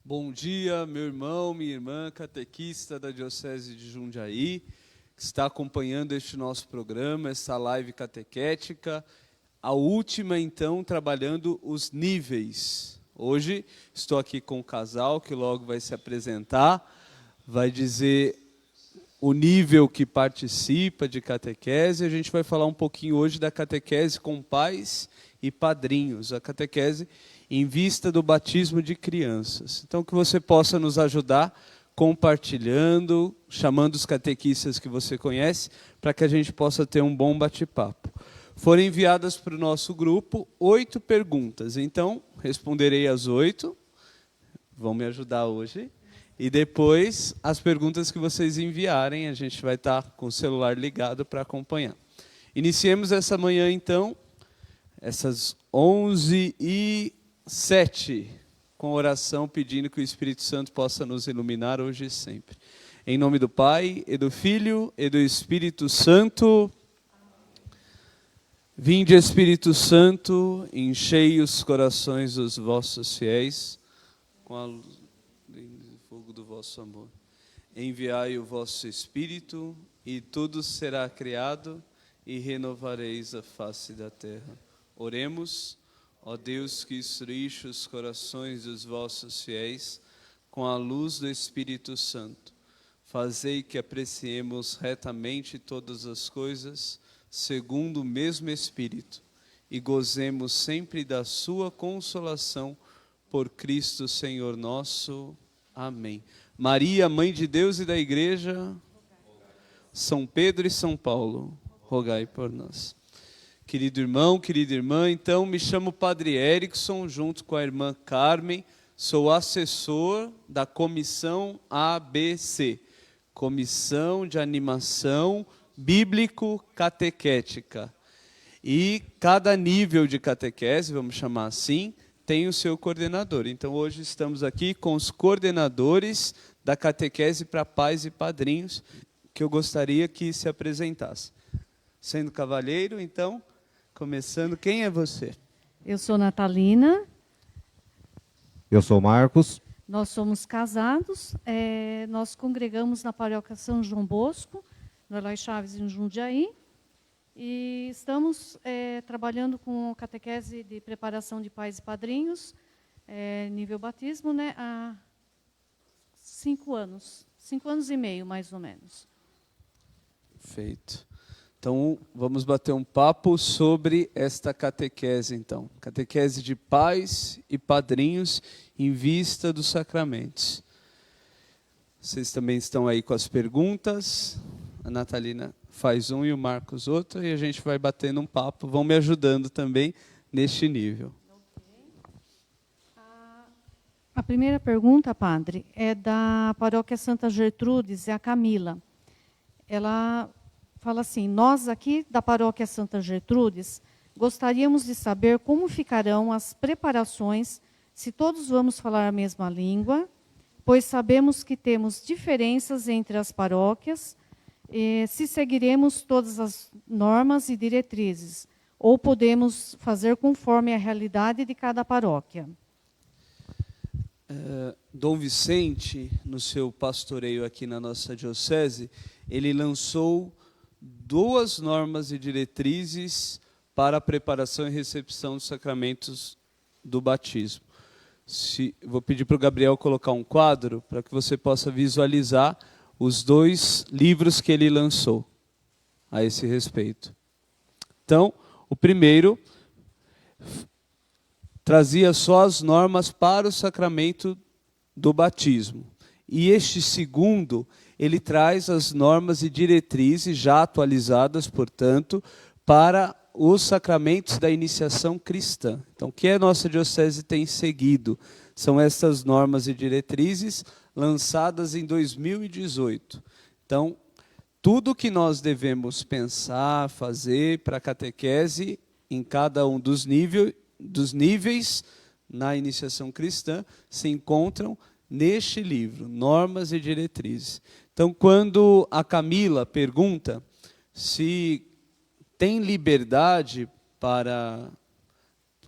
Bom dia, meu irmão, minha irmã, catequista da Diocese de Jundiaí, que está acompanhando este nosso programa, essa live catequética, a última, então, trabalhando os níveis. Hoje estou aqui com o casal, que logo vai se apresentar, vai dizer o nível que participa de catequese. A gente vai falar um pouquinho hoje da catequese com pais e padrinhos, a catequese em vista do batismo de crianças. Então, que você possa nos ajudar compartilhando, chamando os catequistas que você conhece, para que a gente possa ter um bom bate-papo. Foram enviadas para o nosso grupo 8 perguntas, então responderei as 8, vão me ajudar hoje, e depois as perguntas que vocês enviarem, a gente vai estar com o celular ligado para acompanhar. Iniciemos essa manhã, então, essas 11h07, com oração pedindo que o Espírito Santo possa nos iluminar hoje e sempre. Em nome do Pai, e do Filho, e do Espírito Santo. Vinde, Espírito Santo, enchei os corações dos vossos fiéis, com a luz e fogo do vosso amor. Enviai o vosso Espírito, e tudo será criado, e renovareis a face da terra. Oremos, ó Deus, que instruíste os corações dos vossos fiéis com a luz do Espírito Santo. Fazei que apreciemos retamente todas as coisas, segundo o mesmo Espírito, e gozemos sempre da sua consolação, por Cristo Senhor nosso. Amém. Maria, Mãe de Deus e da Igreja, São Pedro e São Paulo, rogai por nós. Querido irmão, querida irmã, então me chamo Padre Erickson, junto com a irmã Carmen, sou assessor da Comissão ABC, Comissão de Animação Bíblico-Catequética. E cada nível de catequese, vamos chamar assim, tem o seu coordenador. Então hoje estamos aqui com os coordenadores da catequese para pais e padrinhos, que eu gostaria que se apresentasse. Sendo cavalheiro, então, começando, quem é você? Eu sou Natalina. Eu sou Marcos. Nós somos casados, nós congregamos na paróquia São João Bosco, no Eloy Chaves, em Jundiaí, e estamos trabalhando com catequese de preparação de pais e padrinhos, nível batismo, né, há 5 anos, 5 anos e meio, mais ou menos. Perfeito. Então, vamos bater um papo sobre esta catequese, então. Catequese de pais e padrinhos em vista dos sacramentos. Vocês também estão aí com as perguntas. A Natalina faz um e o Marcos outro, e a gente vai batendo um papo. Vão me ajudando também neste nível. A primeira pergunta, padre, é da paróquia Santa Gertrudes, é a Camila. Ela fala assim: nós aqui da paróquia Santa Gertrudes gostaríamos de saber como ficarão as preparações se todos vamos falar a mesma língua, pois sabemos que temos diferenças entre as paróquias, se seguiremos todas as normas e diretrizes, ou podemos fazer conforme a realidade de cada paróquia. Dom Vicente, no seu pastoreio aqui na nossa diocese, ele lançou 2 normas e diretrizes para a preparação e recepção dos sacramentos do batismo. Vou pedir para o Gabriel colocar um quadro para que você possa visualizar os 2 livros que ele lançou a esse respeito. Então, o primeiro trazia só as normas para o sacramento do batismo. E este segundo, ele traz as normas e diretrizes já atualizadas, portanto, para os sacramentos da iniciação cristã. Então, o que a nossa diocese tem seguido são essas normas e diretrizes lançadas em 2018. Então, tudo que nós devemos pensar, fazer para a catequese em cada um dos níveis na iniciação cristã se encontram neste livro, Normas e Diretrizes. Então, quando a Camila pergunta se tem liberdade para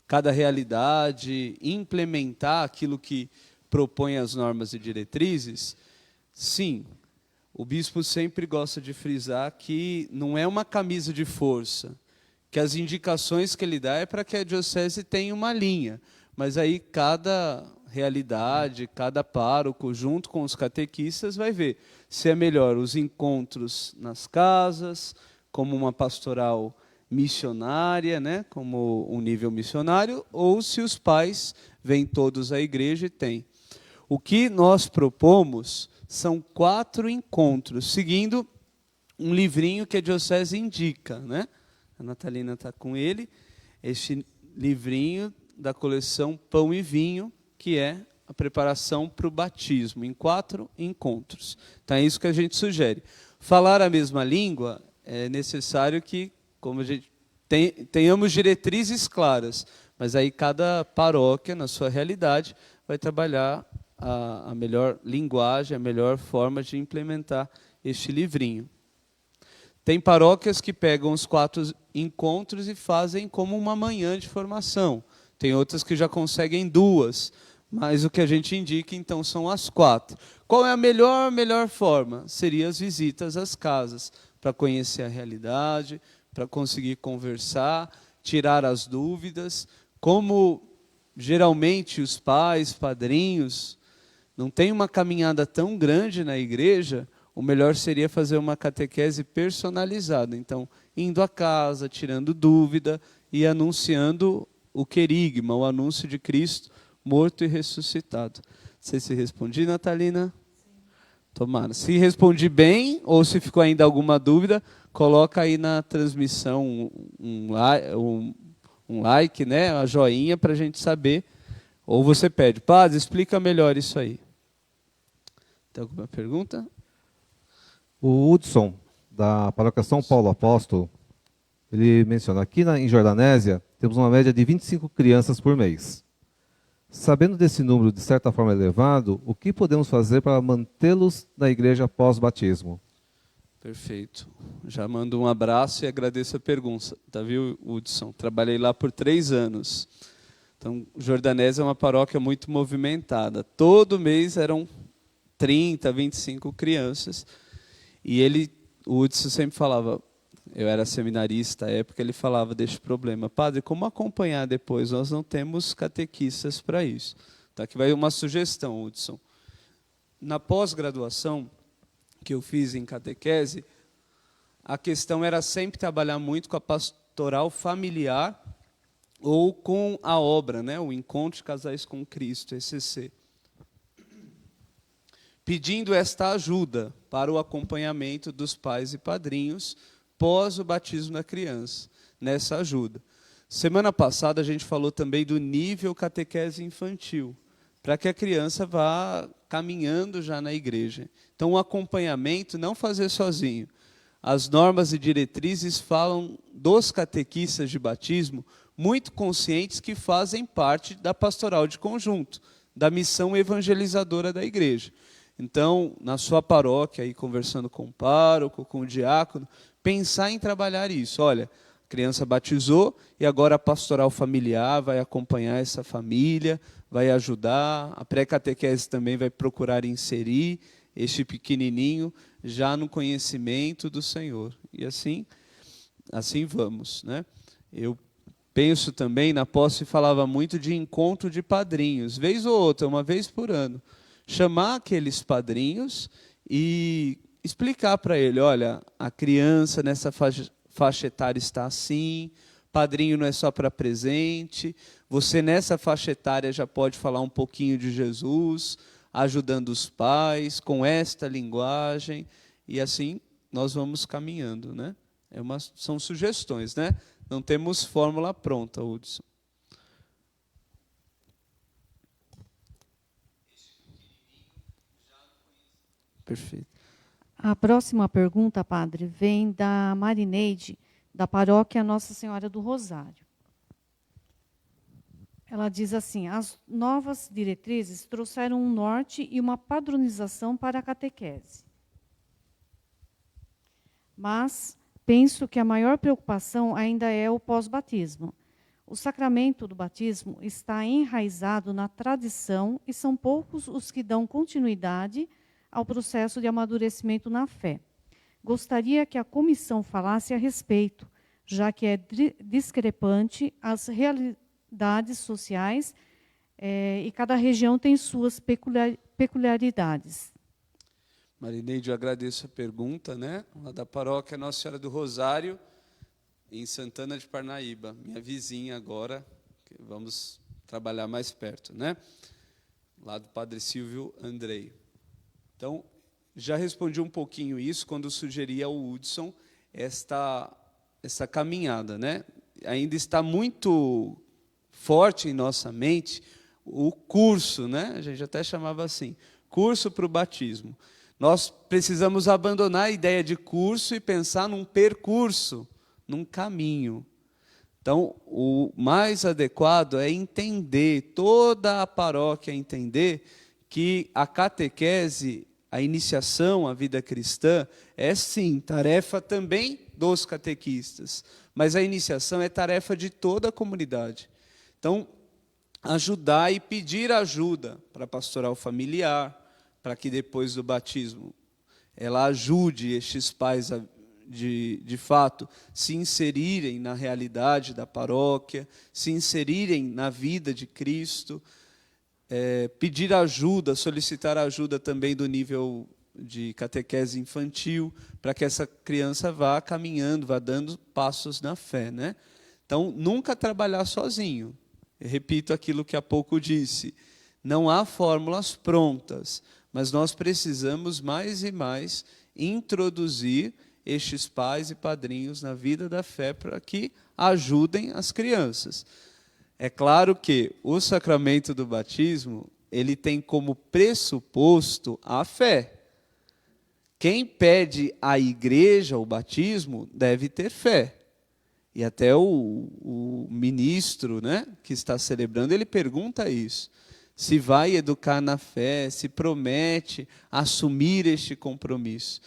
cada realidade implementar aquilo que propõe as normas e diretrizes, sim, o bispo sempre gosta de frisar que não é uma camisa de força, que as indicações que ele dá é para que a diocese tenha uma linha, mas aí cada realidade, cada pároco, junto com os catequistas, vai ver se é melhor os encontros nas casas, como uma pastoral missionária, né, como um nível missionário, ou se os pais vêm todos à igreja e têm. O que nós propomos são 4 encontros, seguindo um livrinho que a diocese indica, né? A Natalina está com ele, este livrinho da coleção Pão e Vinho, que é a preparação para o batismo, em 4 encontros. Então é isso que a gente sugere. Falar a mesma língua é necessário que, como a gente tenhamos diretrizes claras, mas aí cada paróquia, na sua realidade, vai trabalhar a melhor linguagem, a melhor forma de implementar este livrinho. Tem paróquias que pegam os 4 encontros e fazem como uma manhã de formação. Tem outras que já conseguem 2, mas o que a gente indica, então, são as 4. Qual é a melhor forma? Seria as visitas às casas, para conhecer a realidade, para conseguir conversar, tirar as dúvidas. Como, geralmente, os pais, padrinhos, não tem uma caminhada tão grande na igreja, o melhor seria fazer uma catequese personalizada. Então, indo à casa, tirando dúvida e anunciando o querigma, o anúncio de Cristo morto e ressuscitado. Não sei se respondi, Natalina. Tomara. Se respondi bem, ou se ficou ainda alguma dúvida, coloca aí na transmissão um like, né, a joinha, para a gente saber. Ou você pede, padre, explica melhor isso aí. Tem alguma pergunta? O Hudson, da Paróquia São Paulo Apóstolo, ele menciona, aqui em Jordanésia, temos uma média de 25 crianças por mês. Sabendo desse número de certa forma elevado, o que podemos fazer para mantê-los na igreja pós-batismo? Perfeito. Já mando um abraço e agradeço a pergunta. Tá, viu, Hudson? Trabalhei lá por 3 anos. Então, Jordanésia é uma paróquia muito movimentada. Todo mês eram 30, 25 crianças. E o Hudson sempre falava, eu era seminarista à época, ele falava deste problema. Padre, como acompanhar depois? Nós não temos catequistas para isso. Então, aqui vai uma sugestão, Hudson. Na pós-graduação que eu fiz em catequese, a questão era sempre trabalhar muito com a pastoral familiar ou com a obra, né, o Encontro de Casais com Cristo, ECC. Pedindo esta ajuda para o acompanhamento dos pais e padrinhos pós o batismo da criança, nessa ajuda. Semana passada a gente falou também do nível catequese infantil, para que a criança vá caminhando já na igreja. Então, o acompanhamento, não fazer sozinho. As normas e diretrizes falam dos catequistas de batismo, muito conscientes que fazem parte da pastoral de conjunto, da missão evangelizadora da igreja. Então, na sua paróquia, aí, conversando com o pároco, com o diácono, pensar em trabalhar isso. Olha, a criança batizou e agora a pastoral familiar vai acompanhar essa família, vai ajudar, a pré-catequese também vai procurar inserir este pequenininho já no conhecimento do Senhor. E assim vamos, né? Eu penso também, na posse falava muito de encontro de padrinhos, vez ou outra, uma vez por ano. Chamar aqueles padrinhos e explicar para ele, olha, a criança nessa faixa etária está assim, padrinho não é só para presente, você nessa faixa etária já pode falar um pouquinho de Jesus, ajudando os pais, com esta linguagem, e assim nós vamos caminhando, né? São sugestões, né? Não temos fórmula pronta, Hudson. Perfeito. A próxima pergunta, padre, vem da Marineide, da paróquia Nossa Senhora do Rosário. Ela diz assim, as novas diretrizes trouxeram um norte e uma padronização para a catequese. Mas penso que a maior preocupação ainda é o pós-batismo. O sacramento do batismo está enraizado na tradição e são poucos os que dão continuidade ao processo de amadurecimento na fé. Gostaria que a comissão falasse a respeito, já que é discrepante as realidades sociais e cada região tem suas peculiaridades. Marineide, eu agradeço a pergunta, né? Lá da paróquia Nossa Senhora do Rosário, em Santana de Parnaíba, minha vizinha agora, que vamos trabalhar mais perto, né? Lá do Padre Silvio Andrei. Então, já respondi um pouquinho isso quando sugeri ao Hudson essa caminhada, né? Ainda está muito forte em nossa mente o curso, né? A gente até chamava assim, curso para o batismo. Nós precisamos abandonar a ideia de curso e pensar num percurso, num caminho. Então, o mais adequado é entender, toda a paróquia entender que a catequese, a iniciação à vida cristã, é sim, tarefa também dos catequistas, mas a iniciação é tarefa de toda a comunidade. Então, ajudar e pedir ajuda para a pastoral familiar, para que depois do batismo ela ajude estes pais a de fato, se inserirem na realidade da paróquia, se inserirem na vida de Cristo, pedir ajuda, solicitar ajuda também do nível de catequese infantil, para que essa criança vá caminhando, vá dando passos na fé, né? Então, nunca trabalhar sozinho. Eu repito aquilo que há pouco disse, não há fórmulas prontas, mas nós precisamos mais e mais introduzir estes pais e padrinhos na vida da fé para que ajudem as crianças. É claro que o sacramento do batismo, ele tem como pressuposto a fé. Quem pede à igreja o batismo deve ter fé. E até o ministro, né, que está celebrando, ele pergunta isso. Se vai educar na fé, se promete assumir este compromisso.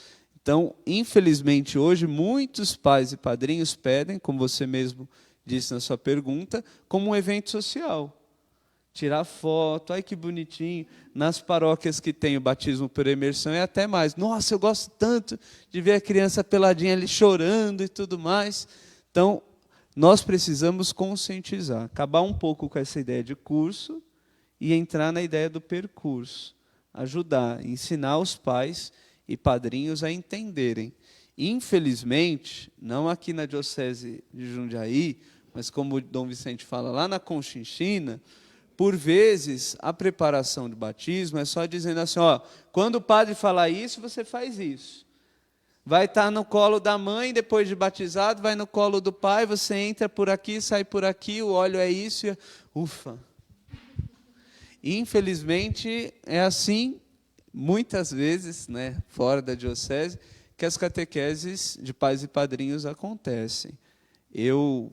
Então, infelizmente, hoje, muitos pais e padrinhos pedem, como você mesmo disse na sua pergunta, como um evento social. Tirar foto, ai que bonitinho. Nas paróquias que tem o batismo por imersão é até mais. Nossa, eu gosto tanto de ver a criança peladinha ali chorando e tudo mais. Então, nós precisamos conscientizar, acabar um pouco com essa ideia de curso e entrar na ideia do percurso. Ajudar, ensinar os pais e padrinhos a entenderem. Infelizmente, não aqui na Diocese de Jundiaí, mas como o Dom Vicente fala, lá na Conchinchina, por vezes, a preparação do batismo é só dizendo assim, ó, quando o padre falar isso, você faz isso. Vai estar no colo da mãe, depois de batizado, vai no colo do pai, você entra por aqui, sai por aqui, o óleo é isso, e ufa. Infelizmente, é assim, muitas vezes, né, fora da diocese, que as catequeses de pais e padrinhos acontecem. Eu,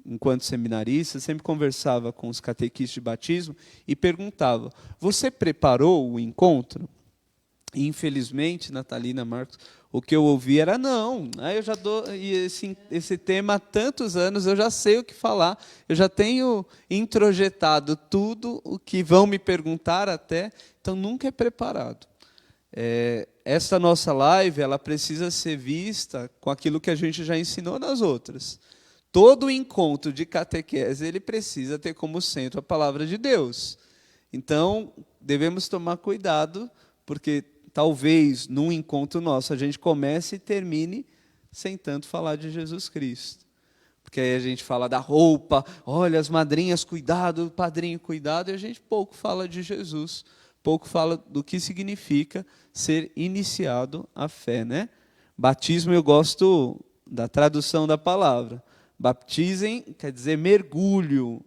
enquanto seminarista, sempre conversava com os catequistas de batismo e perguntava, você preparou o encontro? E, infelizmente, Natalina, Marcos, o que eu ouvi era não. Eu já dou esse tema há tantos anos, eu já sei o que falar, eu já tenho introjetado tudo o que vão me perguntar até, então nunca é preparado. Essa nossa live, ela precisa ser vista com aquilo que a gente já ensinou nas outras. Todo encontro de catequese, ele precisa ter como centro a palavra de Deus. Então, devemos tomar cuidado, porque talvez, num encontro nosso, a gente comece e termine sem tanto falar de Jesus Cristo. Porque aí a gente fala da roupa, olha, as madrinhas, cuidado, o padrinho, cuidado, e a gente pouco fala de Jesus, pouco fala do que significa ser iniciado à fé, né? Batismo, eu gosto da tradução da palavra. Baptizem quer dizer mergulho.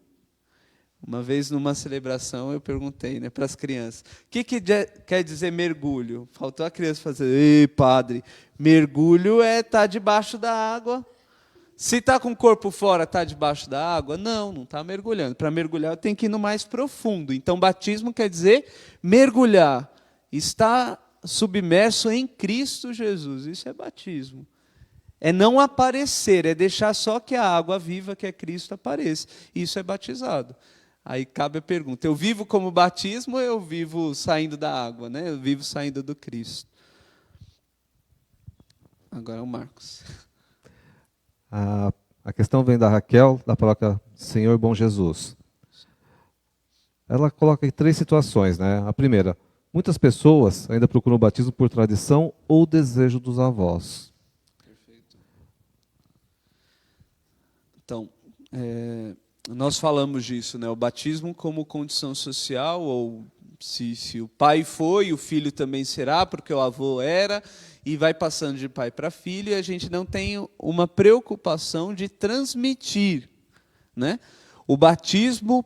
Uma vez, numa celebração, eu perguntei, né, para as crianças, o que quer dizer mergulho? Faltou a criança fazer, ei, padre, mergulho é estar debaixo da água. Se está com o corpo fora, está debaixo da água? Não está mergulhando. Para mergulhar, eu tenho que ir no mais profundo. Então, batismo quer dizer mergulhar. Estar submerso em Cristo Jesus. Isso é batismo. É não aparecer, é deixar só que a água viva, que é Cristo, apareça. Isso é batizado. Aí cabe a pergunta, eu vivo como batismo ou eu vivo saindo da água, né? Eu vivo saindo do Cristo. Agora é o Marcos. A questão vem da Raquel, da paróquia Senhor Bom Jesus. Ela coloca aí 3 situações, né? A primeira, muitas pessoas ainda procuram o batismo por tradição ou desejo dos avós. Perfeito. Então, nós falamos disso, né? O batismo como condição social, ou se o pai foi, o filho também será, porque o avô era, e vai passando de pai para filho, e a gente não tem uma preocupação de transmitir, né? O batismo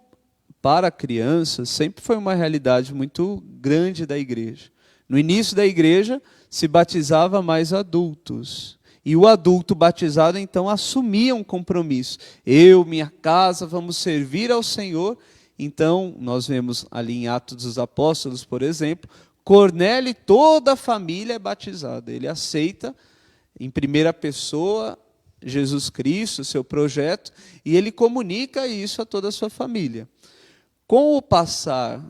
para crianças sempre foi uma realidade muito grande da igreja. No início da igreja, se batizava mais adultos. E o adulto batizado, então, assumia um compromisso. Eu, minha casa, vamos servir ao Senhor. Então, nós vemos ali em Atos dos Apóstolos, por exemplo, Cornélio e toda a família é batizada. Ele aceita, em primeira pessoa, Jesus Cristo, seu projeto, e ele comunica isso a toda a sua família. Com o passar,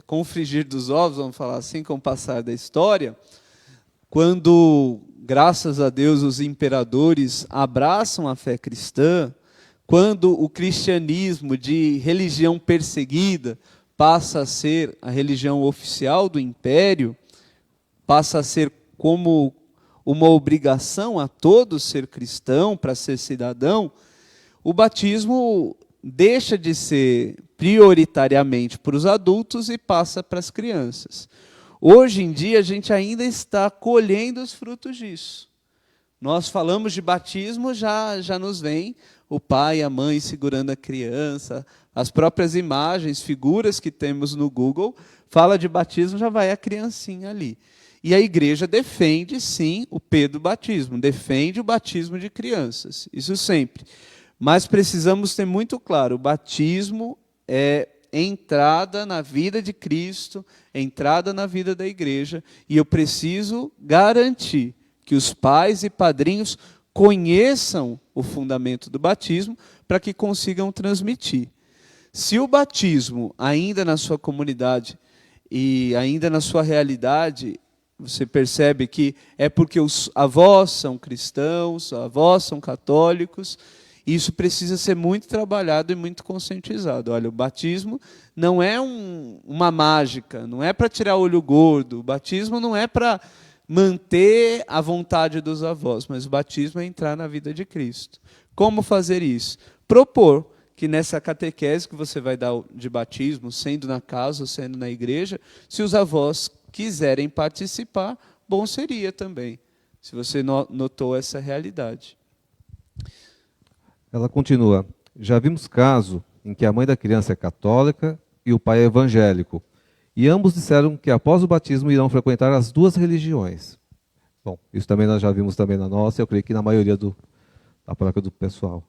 com o frigir dos ovos, vamos falar assim, com o passar da história, quando, graças a Deus, os imperadores abraçam a fé cristã, quando o cristianismo de religião perseguida passa a ser a religião oficial do império, passa a ser como uma obrigação a todos ser cristão, para ser cidadão, o batismo deixa de ser prioritariamente para os adultos e passa para as crianças. Hoje em dia, a gente ainda está colhendo os frutos disso. Nós falamos de batismo, já nos vem o pai e a mãe segurando a criança, as próprias imagens, figuras que temos no Google, fala de batismo, já vai a criancinha ali. E a igreja defende, sim, o do batismo, defende o batismo de crianças, isso sempre. Mas precisamos ter muito claro, o batismo é entrada na vida de Cristo, entrada na vida da igreja, e eu preciso garantir que os pais e padrinhos conheçam o fundamento do batismo para que consigam transmitir. Se o batismo, ainda na sua comunidade e ainda na sua realidade, você percebe que é porque os avós são cristãos, avós são católicos, isso precisa ser muito trabalhado e muito conscientizado. Olha, o batismo não é uma mágica, não é para tirar o olho gordo, o batismo não é para manter a vontade dos avós, mas o batismo é entrar na vida de Cristo. Como fazer isso? Propor que nessa catequese que você vai dar de batismo, sendo na casa ou sendo na igreja, se os avós quiserem participar, bom seria também, se você notou essa realidade. Ela continua, já vimos caso em que a mãe da criança é católica e o pai é evangélico, e ambos disseram que após o batismo irão frequentar as 2 religiões. Bom, isso também nós já vimos também na nossa, eu creio que na maioria da paróquia do pessoal.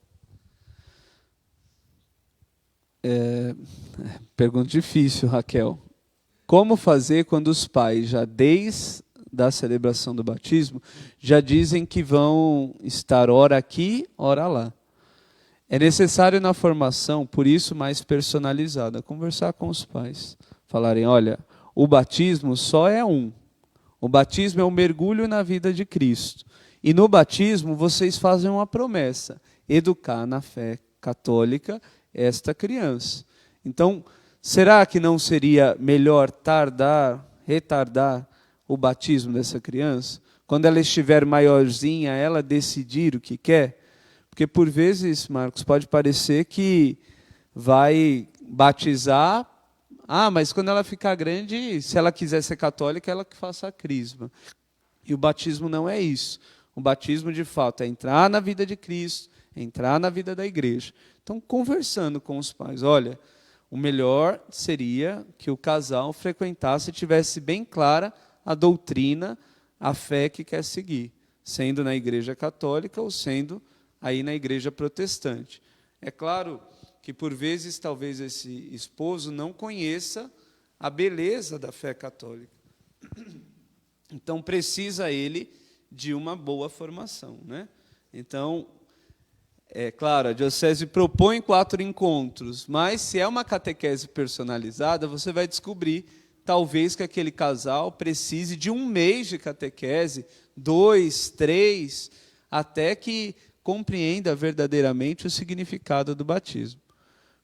Pergunta difícil, Raquel. Como fazer quando os pais, já desde a celebração do batismo, já dizem que vão estar ora aqui, ora lá? É necessário na formação, por isso mais personalizada, conversar com os pais. Falarem, olha, o batismo só é um. O batismo é um mergulho na vida de Cristo. E no batismo vocês fazem uma promessa, educar na fé católica esta criança. Então, será que não seria melhor retardar o batismo dessa criança? Quando ela estiver maiorzinha, ela decidir o que quer? Porque por vezes, Marcos, pode parecer que vai batizar, mas quando ela ficar grande, se ela quiser ser católica, ela que faça a crisma. E o batismo não é isso. O batismo, de fato, é entrar na vida de Cristo, entrar na vida da igreja. Então, conversando com os pais, olha, o melhor seria que o casal frequentasse e tivesse bem clara a doutrina, a fé que quer seguir, sendo na igreja católica ou sendo aí na igreja protestante. É claro que, por vezes, talvez esse esposo não conheça a beleza da fé católica. Então, precisa ele de uma boa formação, né? Então, é claro, a diocese propõe 4 encontros, mas se é uma catequese personalizada, você vai descobrir, talvez, que aquele casal precise de 1 mês de catequese, 2, 3, até que compreenda verdadeiramente o significado do batismo.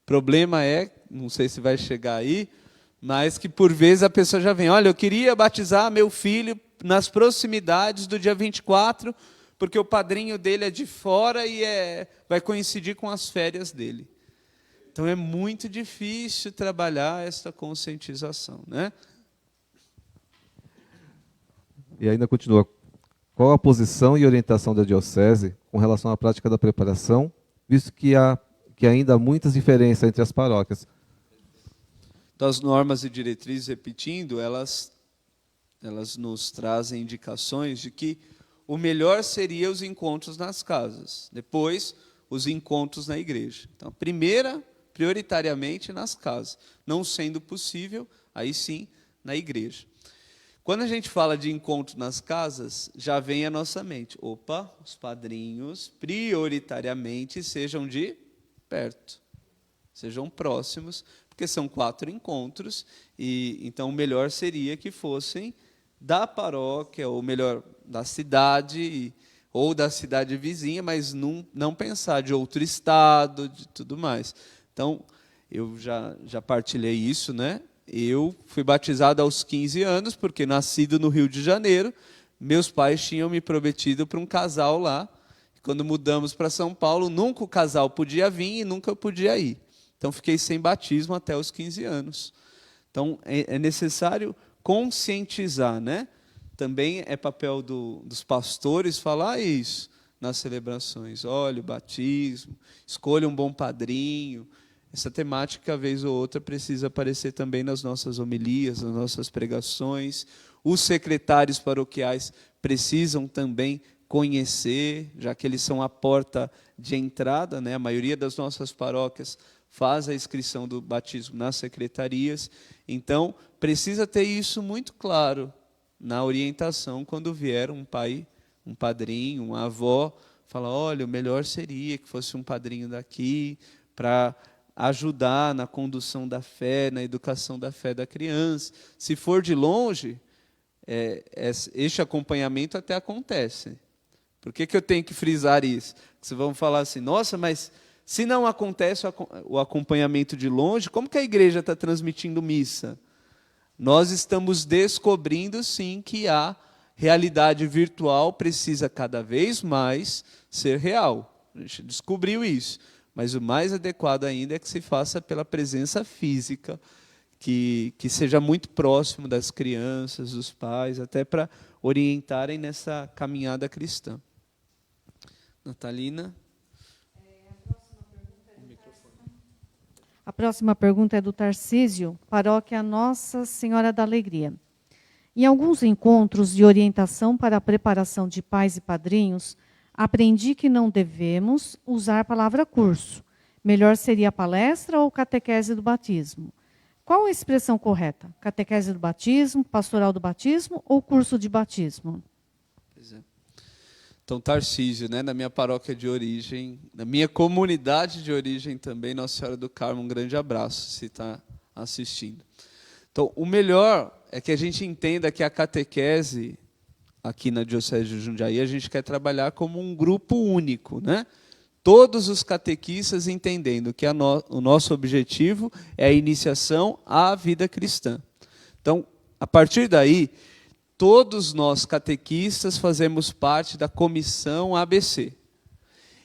O problema é, não sei se vai chegar aí, mas que por vezes a pessoa já vem, olha, eu queria batizar meu filho nas proximidades do dia 24, porque o padrinho dele é de fora e vai coincidir com as férias dele. Então é muito difícil trabalhar essa conscientização, né? E ainda continua. Qual a posição e orientação da diocese com relação à prática da preparação, visto que ainda há muitas diferenças entre as paróquias? Então, as normas e diretrizes, repetindo, elas nos trazem indicações de que o melhor seria os encontros nas casas, depois os encontros na igreja. Então, prioritariamente nas casas, não sendo possível, aí sim, na igreja. Quando a gente fala de encontro nas casas, já vem à nossa mente, opa, os padrinhos prioritariamente sejam de perto, sejam próximos, porque são 4 encontros, e então o melhor seria que fossem da paróquia, ou melhor, da cidade, ou da cidade vizinha, mas não pensar de outro estado, de tudo mais. Então, eu já partilhei isso, né? Eu fui batizado aos 15 anos, porque nascido no Rio de Janeiro, meus pais tinham me prometido para um casal lá. Quando mudamos para São Paulo, nunca o casal podia vir e nunca eu podia ir. Então, fiquei sem batismo até os 15 anos. Então, é necessário conscientizar, né? Também é papel dos pastores falar isso nas celebrações. Olha, o batismo, escolha um bom padrinho. Essa temática, vez ou outra, precisa aparecer também nas nossas homilias, nas nossas pregações. Os secretários paroquiais precisam também conhecer, já que eles são a porta de entrada, né? A maioria das nossas paróquias faz a inscrição do batismo nas secretarias. Então, precisa ter isso muito claro na orientação quando vier um pai, um padrinho, uma avó, fala, olha, o melhor seria que fosse um padrinho daqui, para ajudar na condução da fé, na educação da fé da criança. Se for de longe, este acompanhamento até acontece. Por que eu tenho que frisar isso? Vocês vão falar assim, nossa, mas se não acontece o acompanhamento de longe, como que a igreja está transmitindo missa? Nós estamos descobrindo, sim, que a realidade virtual precisa cada vez mais ser real. A gente descobriu isso. Mas o mais adequado ainda é que se faça pela presença física, que seja muito próximo das crianças, dos pais, até para orientarem nessa caminhada cristã. Natalina? A próxima pergunta é do Tarcísio, paróquia Nossa Senhora da Alegria. Em alguns encontros de orientação para a preparação de pais e padrinhos, aprendi que não devemos usar a palavra curso. Melhor seria palestra ou catequese do batismo. Qual a expressão correta? Catequese do batismo, pastoral do batismo ou curso de batismo? Pois é. Então, Tarcísio, né, na minha paróquia de origem, na minha comunidade de origem também, Nossa Senhora do Carmo, um grande abraço, se está assistindo. Então, o melhor é que a gente entenda que a catequese, aqui na Diocese de Jundiaí, a gente quer trabalhar como um grupo único, né? Todos os catequistas entendendo que o nosso objetivo é a iniciação à vida cristã. Então, a partir daí, todos nós catequistas fazemos parte da comissão ABC.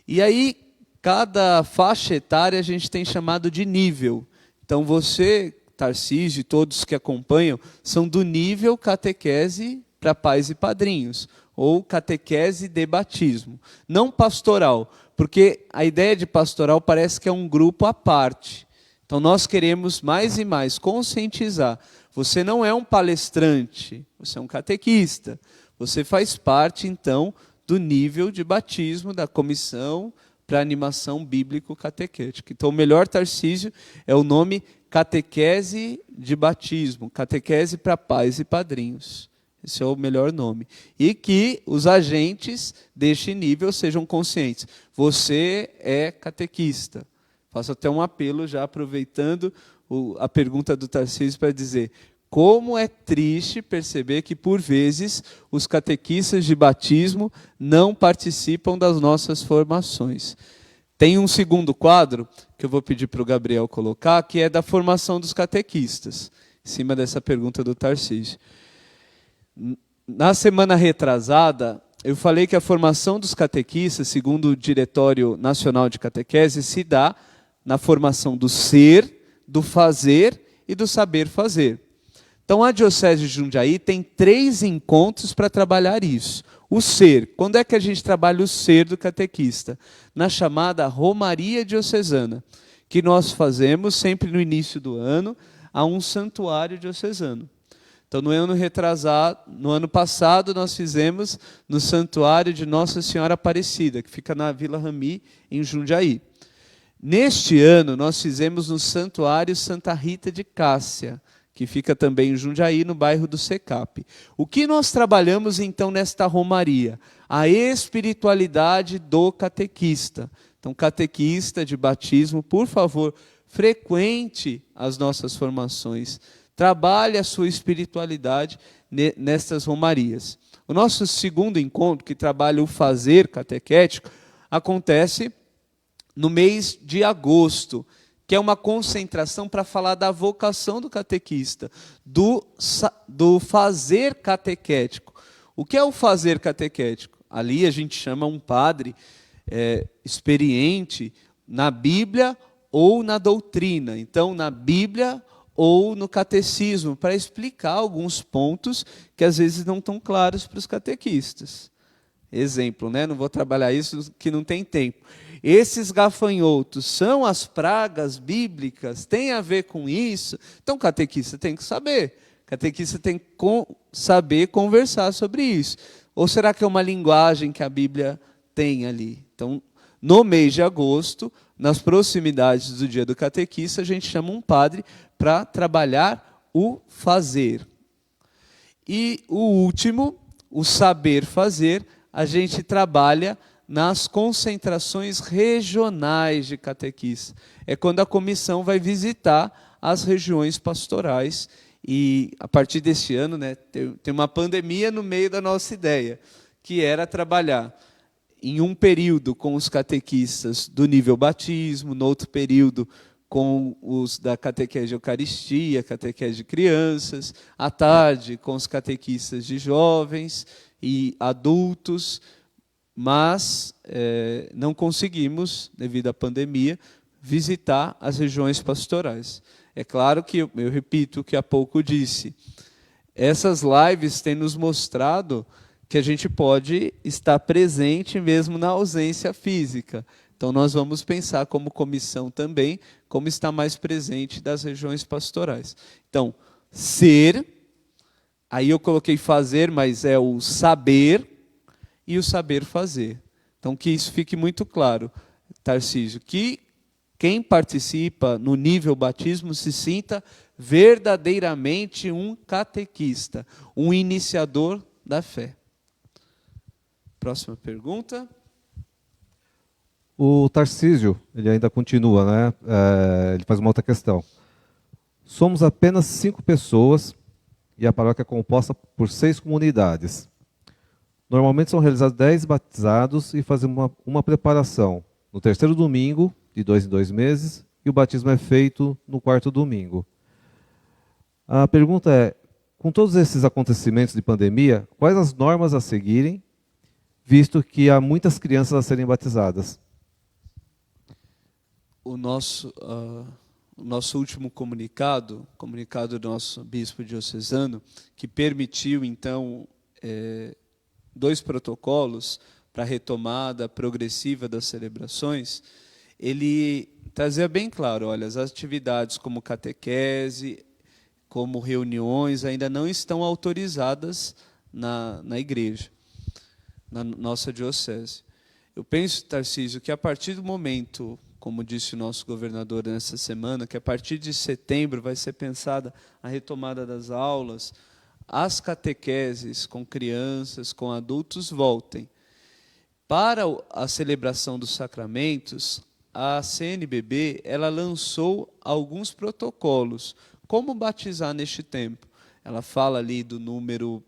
E aí, cada faixa etária a gente tem chamado de nível. Então, você, Tarcísio, e todos que acompanham, são do nível catequese para pais e padrinhos, ou catequese de batismo. Não pastoral, porque a ideia de pastoral parece que é um grupo à parte. Então, nós queremos mais e mais conscientizar. Você não é um palestrante, você é um catequista. Você faz parte, então, do nível de batismo da comissão para animação bíblico-catequética. Então, o melhor, Tarcísio, é o nome catequese de batismo, catequese para pais e padrinhos. esse é o melhor nome. E que os agentes deste nível sejam conscientes. Você é catequista. Faço até um apelo, já aproveitando a pergunta do Tarcísio, para dizer como é triste perceber que, por vezes, os catequistas de batismo não participam das nossas formações. Tem um segundo quadro, que eu vou pedir para o Gabriel colocar, que é da formação dos catequistas, em cima dessa pergunta do Tarcísio. Na semana retrasada, eu falei que a formação dos catequistas, segundo o Diretório Nacional de Catequese, se dá na formação do ser, do fazer e do saber fazer. Então, a Diocese de Jundiaí tem 3 encontros para trabalhar isso. O ser. Quando é que a gente trabalha o ser do catequista? Na chamada Romaria Diocesana, que nós fazemos sempre no início do ano, a um santuário diocesano. Então, no ano passado, nós fizemos no santuário de Nossa Senhora Aparecida, que fica na Vila Rami, em Jundiaí. Neste ano, nós fizemos no santuário Santa Rita de Cássia, que fica também em Jundiaí, no bairro do Secap. O que nós trabalhamos, então, nesta romaria? A espiritualidade do catequista. Então, catequista de batismo, por favor, frequente as nossas formações. Trabalhe a sua espiritualidade nestas romarias. O nosso segundo encontro, que trabalha o fazer catequético, acontece no mês de agosto, que é uma concentração para falar da vocação do catequista, do fazer catequético. O que é o fazer catequético? Ali a gente chama um padre experiente na Bíblia ou na doutrina. Então, na Bíblia ou no catecismo, para explicar alguns pontos que às vezes não estão claros para os catequistas. Exemplo, né? Não vou trabalhar isso que não tem tempo. Esses gafanhotos são as pragas bíblicas? Tem a ver com isso? Então, o catequista tem que saber. O catequista tem que saber conversar sobre isso. Ou será que é uma linguagem que a Bíblia tem ali? Então, no mês de agosto, nas proximidades do dia do catequista, a gente chama um padre para trabalhar o fazer. E o último, o saber fazer, a gente trabalha nas concentrações regionais de catequista. É quando a comissão vai visitar as regiões pastorais. E, a partir deste ano, né, tem uma pandemia no meio da nossa ideia, que era trabalhar em um período com os catequistas do nível batismo, no outro período com os da catequese de Eucaristia, catequese de crianças, à tarde com os catequistas de jovens e adultos, mas não conseguimos, devido à pandemia, visitar as regiões pastorais. É claro que, eu repito o que há pouco disse, essas lives têm nos mostrado que a gente pode estar presente mesmo na ausência física. Então, nós vamos pensar como comissão também, como estar mais presente das regiões pastorais. Então, ser, aí eu coloquei fazer, mas é o saber e o saber fazer. Então, que isso fique muito claro, Tarcísio, que quem participa no nível batismo se sinta verdadeiramente um catequista, um iniciador da fé. Próxima pergunta. O Tarcísio, ele ainda continua, né? Ele faz uma outra questão. Somos apenas 5 pessoas e a paróquia é composta por 6 comunidades. Normalmente são realizados 10 batizados e fazemos uma preparação no terceiro domingo, de 2 em 2 meses, e o batismo é feito no 4º domingo. A pergunta é, com todos esses acontecimentos de pandemia, quais as normas a seguirem, visto que há muitas crianças a serem batizadas? O nosso último comunicado do nosso bispo diocesano, que permitiu, então, 2 protocolos para a retomada progressiva das celebrações, ele trazia bem claro, olha, as atividades como catequese, como reuniões, ainda não estão autorizadas na igreja, na nossa diocese. Eu penso, Tarcísio, que a partir do momento, como disse o nosso governador nessa semana, que a partir de setembro vai ser pensada a retomada das aulas, as catequeses com crianças, com adultos, voltem. Para a celebração dos sacramentos, a CNBB ela lançou alguns protocolos. Como batizar neste tempo? Ela fala ali do número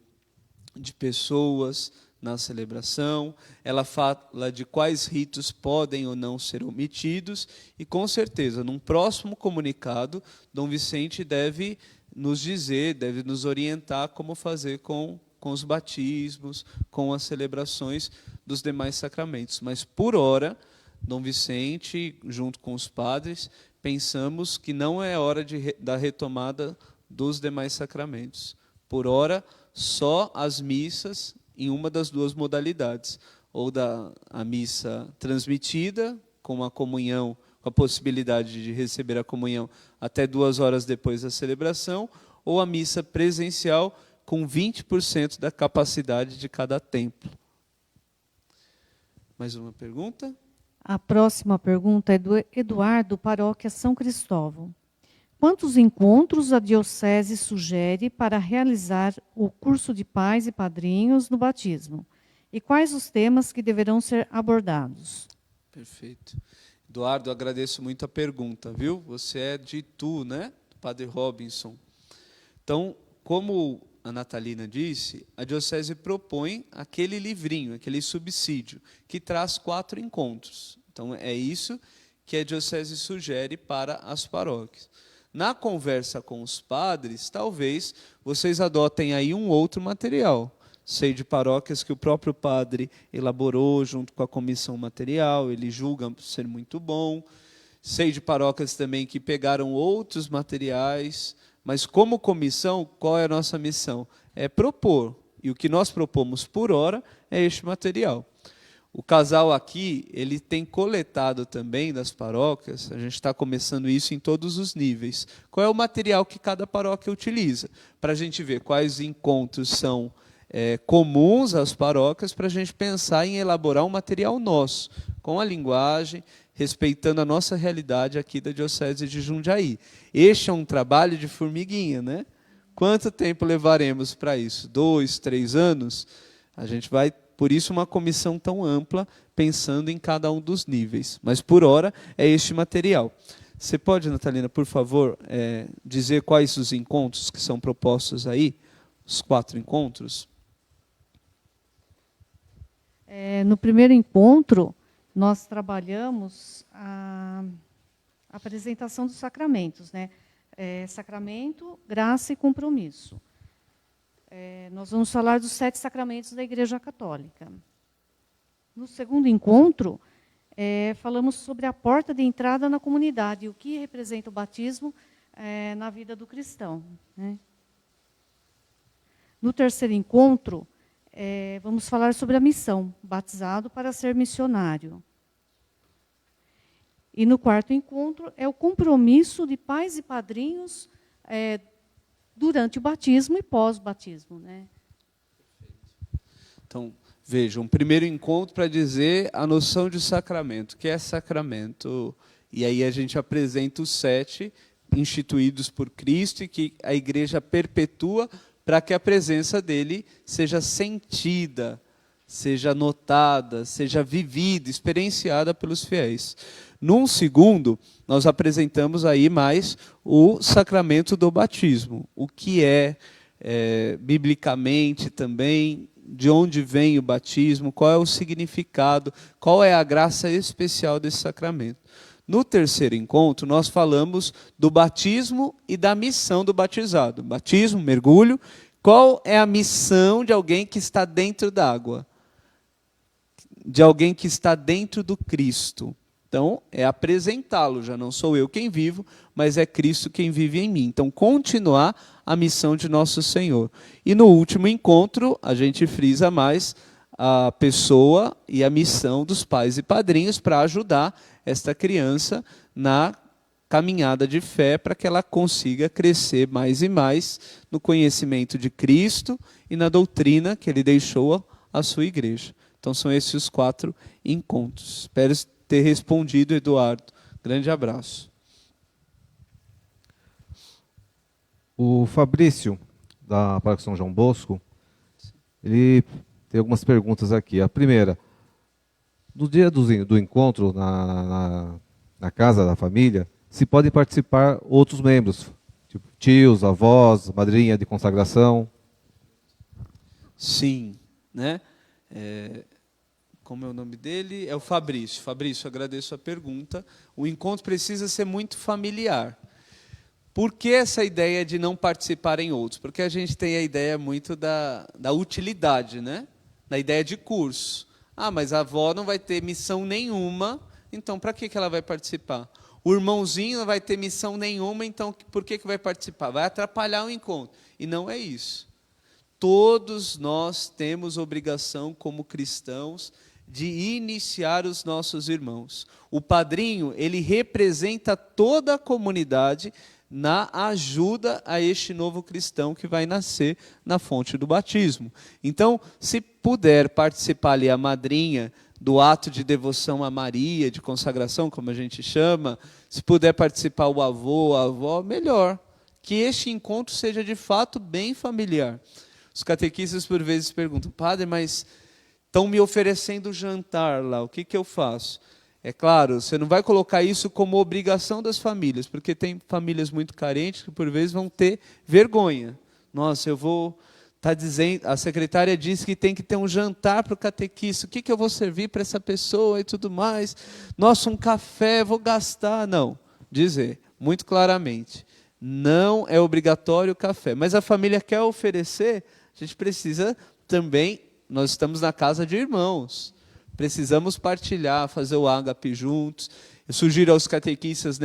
de pessoas na celebração, ela fala de quais ritos podem ou não ser omitidos, e com certeza, num próximo comunicado, Dom Vicente deve nos dizer, deve nos orientar como fazer com os batismos, com as celebrações dos demais sacramentos. Mas, por hora, Dom Vicente, junto com os padres, pensamos que não é hora da retomada dos demais sacramentos. Por hora, só as missas em uma das duas modalidades, ou a missa transmitida, com a comunhão, com a possibilidade de receber a comunhão até 2 horas depois da celebração, ou a missa presencial, com 20% da capacidade de cada templo. Mais uma pergunta? A próxima pergunta é do Eduardo, paróquia São Cristóvão. Quantos encontros a diocese sugere para realizar o curso de pais e padrinhos no batismo? E quais os temas que deverão ser abordados? Perfeito. Eduardo, agradeço muito a pergunta, viu? Você é de Itu, né? Padre Robinson. Então, como a Natalina disse, a diocese propõe aquele livrinho, aquele subsídio, que traz 4 encontros. Então, é isso que a diocese sugere para as paróquias. Na conversa com os padres, talvez vocês adotem aí um outro material. Sei de paróquias que o próprio padre elaborou junto com a comissão material, ele julga ser muito bom. Sei de paróquias também que pegaram outros materiais, mas como comissão, qual é a nossa missão? É propor, e o que nós propomos por hora é este material. O casal aqui, ele tem coletado também das paróquias, a gente está começando isso em todos os níveis. Qual é o material que cada paróquia utiliza? Para a gente ver quais encontros são comuns às paróquias, para a gente pensar em elaborar um material nosso, com a linguagem, respeitando a nossa realidade aqui da Diocese de Jundiaí. Este é um trabalho de formiguinha, né? Quanto tempo levaremos para isso? 2, 3 anos? A gente vai... Por isso, uma comissão tão ampla, pensando em cada um dos níveis. Mas, por hora, é este material. Você pode, Natalina, por favor, dizer quais os encontros que são propostos aí? Os 4 encontros? No primeiro encontro, nós trabalhamos a apresentação dos sacramentos, né? Sacramento, graça e compromisso. Nós vamos falar dos 7 sacramentos da Igreja Católica. No segundo encontro, falamos sobre a porta de entrada na comunidade, o que representa o batismo na vida do cristão, né? No terceiro encontro, vamos falar sobre a missão, batizado para ser missionário. E no quarto encontro, é o compromisso de pais e padrinhos durante o batismo e pós-batismo, né? Então, vejam, um primeiro encontro para dizer a noção de sacramento. O que é sacramento? E aí a gente apresenta os 7 instituídos por Cristo e que a Igreja perpetua para que a presença dele seja sentida, seja notada, seja vivida, experienciada pelos fiéis. Num segundo, nós apresentamos aí mais o sacramento do batismo. O que biblicamente também, de onde vem o batismo, qual é o significado, qual é a graça especial desse sacramento. No terceiro encontro, nós falamos do batismo e da missão do batizado. Batismo, mergulho. Qual é a missão de alguém que está dentro da água? De alguém que está dentro do Cristo. Então, é apresentá-lo, já não sou eu quem vivo, mas é Cristo quem vive em mim. Então, continuar a missão de nosso Senhor. E no último encontro, a gente frisa mais a pessoa e a missão dos pais e padrinhos para ajudar esta criança na caminhada de fé para que ela consiga crescer mais e mais no conhecimento de Cristo e na doutrina que ele deixou à sua igreja. Então, são esses os 4 encontros. Espero ter respondido, Eduardo. Grande abraço. O Fabrício, da Paróquia São João Bosco, ele tem algumas perguntas aqui. A primeira, no dia do encontro na casa da família, se podem participar outros membros, tipo tios, avós, madrinha de consagração? Sim, né? Como é o nome dele? É o Fabrício. Fabrício, agradeço a pergunta. O encontro precisa ser muito familiar. Por que essa ideia de não participar em outros? Porque a gente tem a ideia muito da utilidade, né? Da ideia de curso. Ah, mas a avó não vai ter missão nenhuma, então para que ela vai participar? O irmãozinho não vai ter missão nenhuma, então por que vai participar? Vai atrapalhar o encontro. E não é isso. Todos nós temos obrigação, como cristãos, de iniciar os nossos irmãos. O padrinho, ele representa toda a comunidade na ajuda a este novo cristão que vai nascer na fonte do batismo. Então, se puder participar ali a madrinha do ato de devoção a Maria, de consagração, como a gente chama, se puder participar o avô, a avó, melhor. Que este encontro seja de fato bem familiar. Os catequistas por vezes perguntam, padre, mas estão me oferecendo jantar lá, o que eu faço? É claro, você não vai colocar isso como obrigação das famílias, porque tem famílias muito carentes que por vezes vão ter vergonha. Nossa, eu vou estar dizendo, a secretária disse que tem que ter um jantar para o catequista, o que eu vou servir para essa pessoa e tudo mais? Nossa, um café, vou gastar. Não, dizer muito claramente, não é obrigatório o café, mas a família quer oferecer, a gente precisa também, nós estamos na casa de irmãos, precisamos partilhar, fazer o ágape juntos. Eu sugiro aos catequistas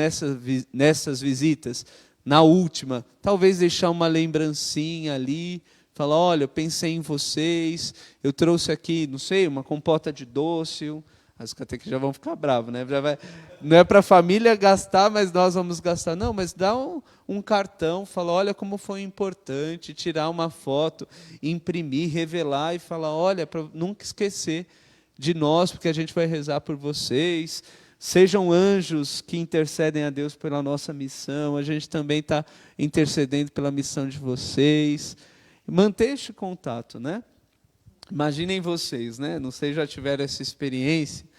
nessas visitas, na última, talvez deixar uma lembrancinha ali, falar, olha, eu pensei em vocês, eu trouxe aqui, não sei, uma compota de doce. Os catequistas já vão ficar bravos, né? Não é para a família gastar, mas nós vamos gastar. Não, mas dá um cartão, fala, olha como foi importante, tirar uma foto, imprimir, revelar e falar, olha, para nunca esquecer de nós, porque a gente vai rezar por vocês. Sejam anjos que intercedem a Deus pela nossa missão, a gente também está intercedendo pela missão de vocês. Manter este contato, né? Imaginem vocês, né? Não sei se já tiveram essa experiência.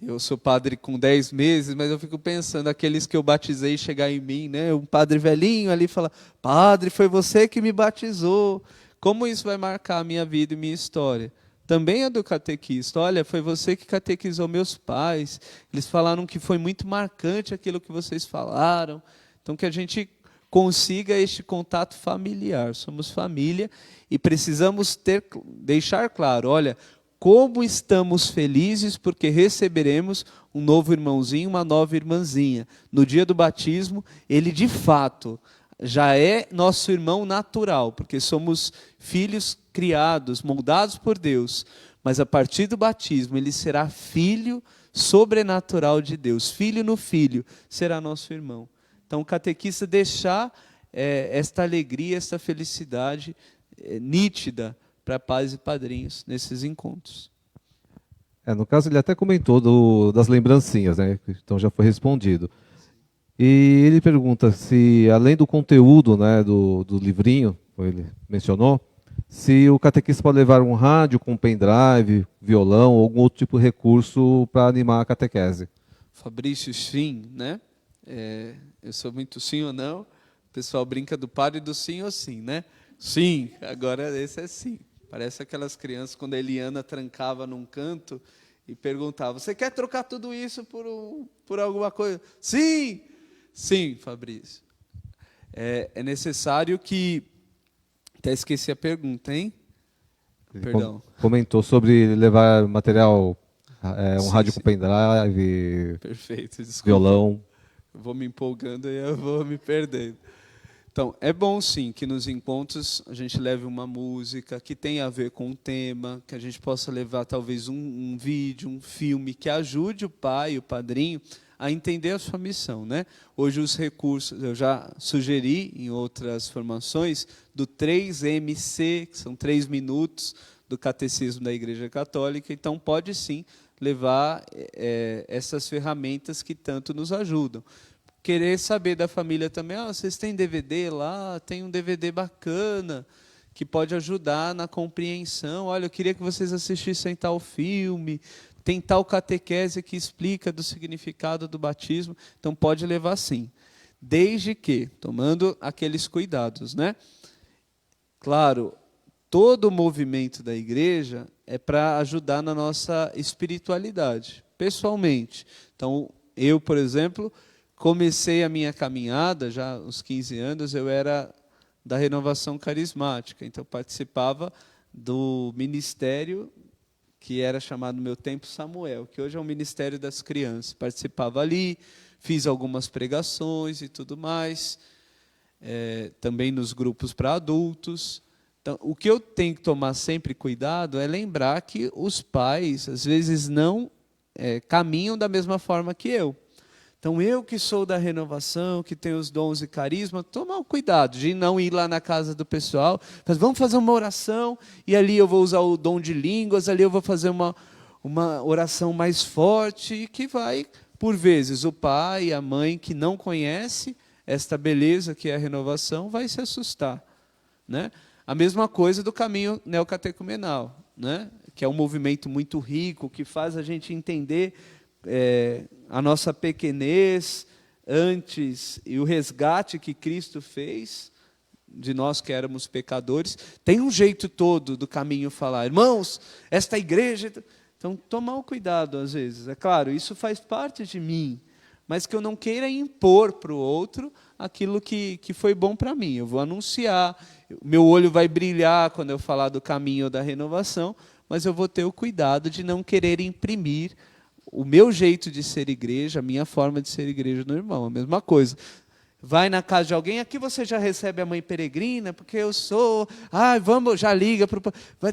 Eu sou padre com 10 meses, mas eu fico pensando, aqueles que eu batizei chegar em mim, né? Um padre velhinho ali fala, padre, foi você que me batizou. Como isso vai marcar a minha vida e minha história? Também é do catequista. Olha, foi você que catequizou meus pais. Eles falaram que foi muito marcante aquilo que vocês falaram. Então, que a gente consiga este contato familiar. Somos família e precisamos deixar claro, olha, como estamos felizes porque receberemos um novo irmãozinho, uma nova irmãzinha. No dia do batismo, ele de fato já é nosso irmão natural, porque somos filhos criados, moldados por Deus, mas a partir do batismo ele será filho sobrenatural de Deus, filho no filho, será nosso irmão. Então o catequista deixar esta alegria, esta felicidade nítida para pais e padrinhos nesses encontros. No caso ele até comentou das lembrancinhas, né? Então já foi respondido. E ele pergunta se, além do conteúdo, né, do livrinho, como ele mencionou, se o catequista pode levar um rádio com pendrive, violão ou algum outro tipo de recurso para animar a catequese. Fabrício, sim, né? Eu sou muito sim ou não. O pessoal brinca do padre do sim ou sim, né? Sim, agora esse é sim. Parece aquelas crianças quando a Eliana trancava num canto e perguntava, você quer trocar tudo isso por alguma coisa? Sim! Sim, Fabrício. É necessário que... Até esqueci a pergunta, hein? Perdão. Comentou sobre levar material, Sim, rádio sim. com pendrive, Perfeito, desculpa. violão. Eu vou me empolgando e eu vou me perdendo. Então, é bom sim que nos encontros a gente leve uma música que tenha a ver com o tema, que a gente possa levar talvez um vídeo, um filme que ajude o pai, o padrinho, a entender a sua missão, né? Hoje os recursos, eu já sugeri em outras formações, do 3MC, que são 3 minutos do Catecismo da Igreja Católica, então pode sim levar essas ferramentas que tanto nos ajudam. querer saber da família também, vocês têm DVD lá? Tem um DVD bacana, que pode ajudar na compreensão. Olha, eu queria que vocês assistissem tal filme, tem tal catequese que explica do significado do batismo. Então, pode levar sim, desde que, tomando aqueles cuidados, né? Claro, todo o movimento da igreja é para ajudar na nossa espiritualidade, pessoalmente. Então, eu, por exemplo, comecei a minha caminhada, já aos 15 anos, eu era da renovação carismática, então participava do ministério que era chamado Meu Tempo Samuel, que hoje é o Ministério das Crianças. Participava ali, fiz algumas pregações e tudo mais, também nos grupos para adultos. Então, o que eu tenho que tomar sempre cuidado é lembrar que os pais, às vezes, não caminham da mesma forma que eu. Então, eu que sou da renovação, que tenho os dons e carisma, tomar o cuidado de não ir lá na casa do pessoal, mas vamos fazer uma oração, e ali eu vou usar o dom de línguas, ali eu vou fazer uma oração mais forte, que vai, por vezes, o pai e a mãe que não conhece esta beleza que é a renovação, vai se assustar, né? A mesma coisa do caminho neocatecumenal, né? Que é um movimento muito rico, que faz a gente entender a nossa pequenez antes e o resgate que Cristo fez de nós que éramos pecadores. Tem um jeito todo do caminho falar, irmãos, esta igreja... Então, tomar o cuidado às vezes. É claro, isso faz parte de mim, mas que eu não queira impor para o outro aquilo que foi bom para mim. Eu vou anunciar, meu olho vai brilhar quando eu falar do caminho da renovação, mas eu vou ter o cuidado de não querer imprimir o meu jeito de ser igreja, a minha forma de ser igreja no irmão. A mesma coisa. Vai na casa de alguém, aqui você já recebe a mãe peregrina, porque eu sou... vamos, já liga,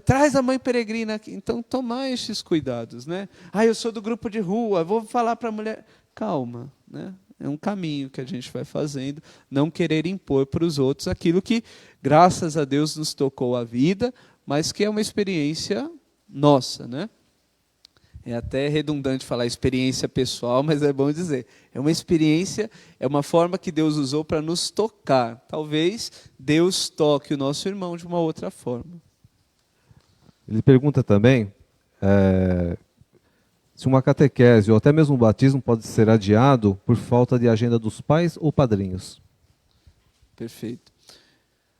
traz a mãe peregrina aqui. Então, tomar esses cuidados, né? Eu sou do grupo de rua, vou falar para a mulher... Calma, né? É um caminho que a gente vai fazendo, não querer impor para os outros aquilo que, graças a Deus, nos tocou a vida, mas que é uma experiência nossa, né? É até redundante falar experiência pessoal, mas é bom dizer. É uma experiência, é uma forma que Deus usou para nos tocar. Talvez Deus toque o nosso irmão de uma outra forma. Ele pergunta também se uma catequese ou até mesmo um batismo pode ser adiado por falta de agenda dos pais ou padrinhos. Perfeito.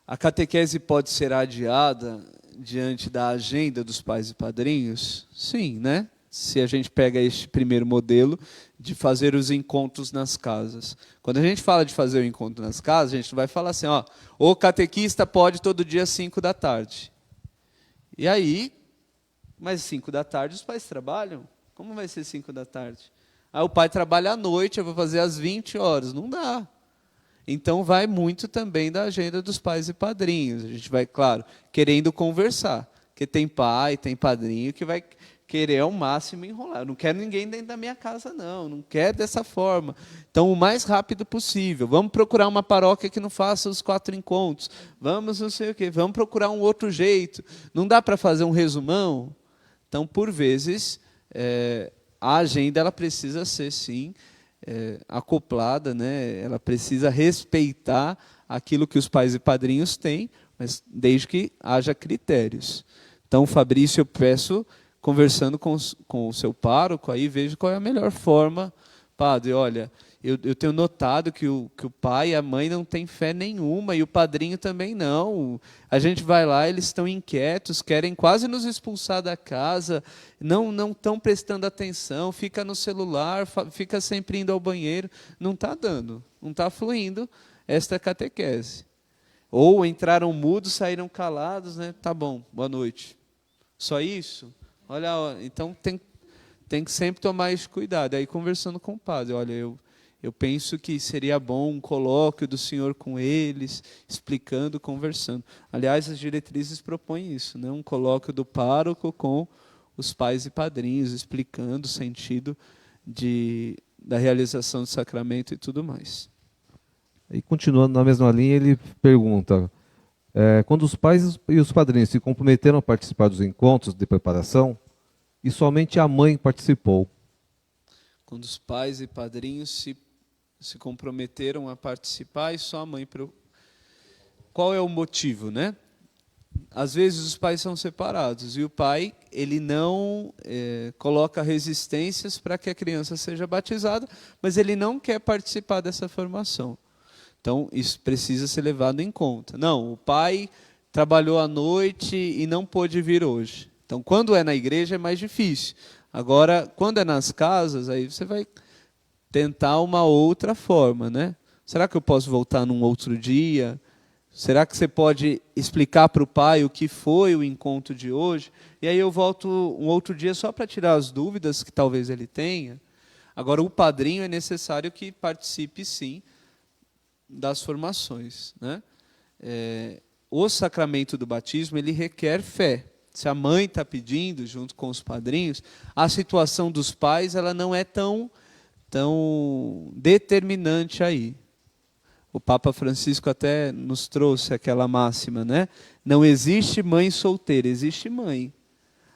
A catequese pode ser adiada diante da agenda dos pais e padrinhos? Sim, né? Se a gente pega este primeiro modelo de fazer os encontros nas casas. Quando a gente fala de fazer o encontro nas casas, a gente não vai falar assim, o catequista pode todo dia às 5 da tarde. E aí, mas 5 da tarde os pais trabalham? Como vai ser 5 da tarde? O pai trabalha à noite, eu vou fazer às 20 horas. Não dá. Então, vai muito também da agenda dos pais e padrinhos. A gente vai, claro, querendo conversar. Porque tem pai, tem padrinho que vai querer ao máximo enrolar. Eu não quero ninguém dentro da minha casa, não quero dessa forma. Então, o mais rápido possível. Vamos procurar uma paróquia que não faça os 4 encontros. Vamos não sei o quê. Vamos procurar um outro jeito. Não dá para fazer um resumão? Então, por vezes, a agenda ela precisa ser, sim, acoplada, né? Ela precisa respeitar aquilo que os pais e padrinhos têm, mas desde que haja critérios. Então, Fabrício, eu peço... conversando com o seu pároco, aí vejo qual é a melhor forma. Padre, olha, eu tenho notado que o pai e a mãe não têm fé nenhuma, e o padrinho também não. A gente vai lá, eles estão inquietos, querem quase nos expulsar da casa, não estão prestando atenção, fica no celular, fica sempre indo ao banheiro. Não está dando, não está fluindo esta catequese. Ou entraram mudos, saíram calados, né? Tá bom, boa noite. Só isso? Olha, então tem que sempre tomar esse cuidado. Aí conversando com o padre, olha, eu penso que seria bom um colóquio do senhor com eles, explicando, conversando. Aliás, as diretrizes propõem isso, né? Um colóquio do pároco com os pais e padrinhos, explicando o sentido da realização do sacramento e tudo mais. E continuando na mesma linha, ele pergunta... quando os pais e os padrinhos se comprometeram a participar dos encontros de preparação, e somente a mãe participou. Quando os pais e padrinhos se se comprometeram a participar e só a mãe. Qual é o motivo, né? Às vezes os pais são separados e o pai ele não coloca resistências para que a criança seja batizada, mas ele não quer participar dessa formação. Então, isso precisa ser levado em conta. Não, o pai trabalhou à noite e não pôde vir hoje. Então, quando é na igreja é mais difícil. Agora, quando é nas casas, aí você vai tentar uma outra forma, né? Será que eu posso voltar num outro dia? Será que você pode explicar para o pai o que foi o encontro de hoje? E aí eu volto um outro dia só para tirar as dúvidas que talvez ele tenha. Agora, o padrinho é necessário que participe, sim, das formações, né? O sacramento do batismo ele requer fé. Se a mãe está pedindo, junto com os padrinhos, a situação dos pais ela não é tão determinante aí. O Papa Francisco até nos trouxe aquela máxima, né? Não existe mãe solteira, existe mãe.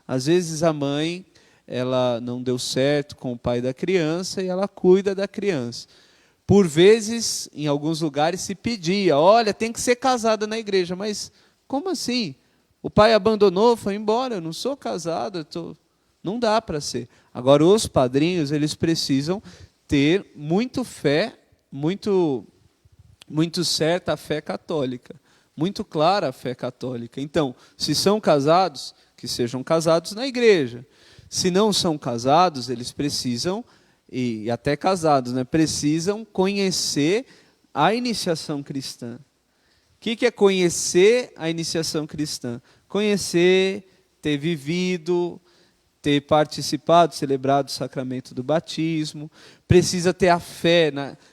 Às vezes a mãe ela não deu certo com o pai da criança e ela cuida da criança. Por vezes, em alguns lugares, se pedia, olha, tem que ser casada na igreja. Mas como assim? O pai abandonou, foi embora, eu não sou casado, não dá para ser. Agora, os padrinhos, eles precisam ter muito fé, muito certa a fé católica, muito clara a fé católica. Então, se são casados, que sejam casados na igreja. Se não são casados, eles precisam, e até casados, né, precisam conhecer a iniciação cristã. O que é conhecer a iniciação cristã? Conhecer, ter vivido, ter participado, celebrado o sacramento do batismo, precisa ter a fé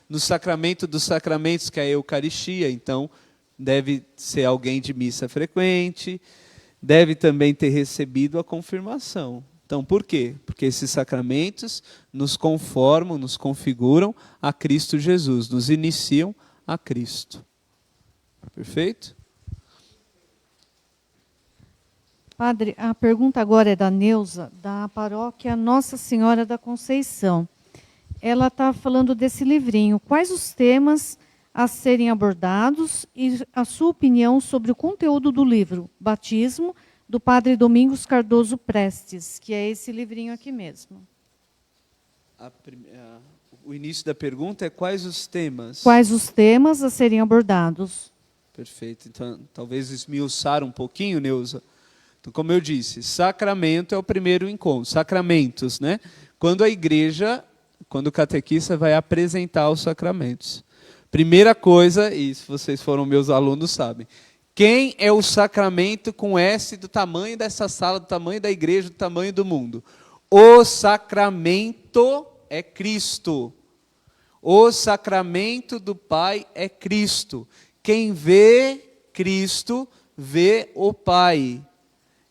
no sacramento dos sacramentos, que é a Eucaristia, então deve ser alguém de missa frequente, deve também ter recebido a confirmação. Então, por quê? Porque esses sacramentos nos conformam, nos configuram a Cristo Jesus, nos iniciam a Cristo. Perfeito? Padre, a pergunta agora é da Neuza, da paróquia Nossa Senhora da Conceição. Ela está falando desse livrinho. Quais os temas a serem abordados e a sua opinião sobre o conteúdo do livro Batismo, do Padre Domingos Cardoso Prestes, que é esse livrinho aqui mesmo. O início da pergunta é quais os temas? Quais os temas a serem abordados? Perfeito. Então, talvez esmiuçar um pouquinho, Neuza. Então, como eu disse, sacramento é o primeiro encontro. Sacramentos, né? Quando o catequista vai apresentar os sacramentos. Primeira coisa, e se vocês foram meus alunos sabem, quem é o sacramento com S do tamanho dessa sala, do tamanho da igreja, do tamanho do mundo? O sacramento é Cristo. O sacramento do Pai é Cristo. Quem vê Cristo, vê o Pai.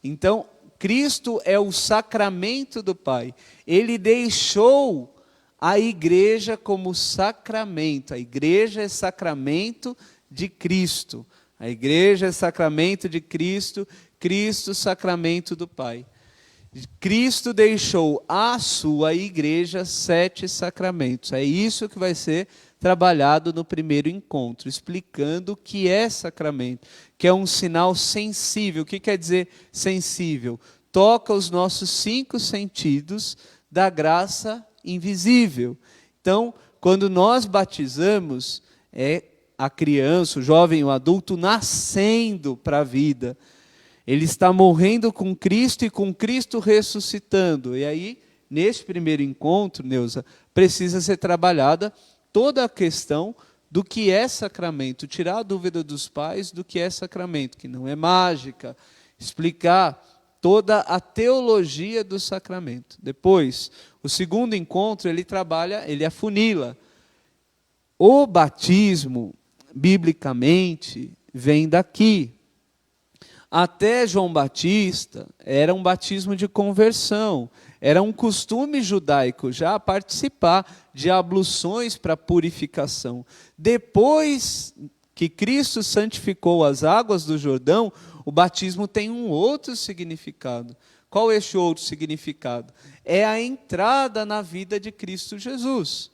Então, Cristo é o sacramento do Pai. Ele deixou a igreja como sacramento. A igreja é sacramento de Cristo. A igreja é sacramento de Cristo, Cristo sacramento do Pai. Cristo deixou à sua igreja 7 sacramentos. É isso que vai ser trabalhado no primeiro encontro, explicando o que é sacramento, que é um sinal sensível. O que quer dizer sensível? Toca os nossos 5 sentidos da graça invisível. Então, quando nós batizamos, é a criança, o jovem, o adulto nascendo para a vida. Ele está morrendo com Cristo e com Cristo ressuscitando. E aí, nesse primeiro encontro, Neuza, precisa ser trabalhada toda a questão do que é sacramento, tirar a dúvida dos pais do que é sacramento, que não é mágica, explicar toda a teologia do sacramento. Depois, o segundo encontro, ele afunila. O batismo, biblicamente, vem daqui. Até João Batista, era um batismo de conversão. Era um costume judaico já participar de abluções para purificação. Depois que Cristo santificou as águas do Jordão, o batismo tem um outro significado. Qual é este outro significado? É a entrada na vida de Cristo Jesus.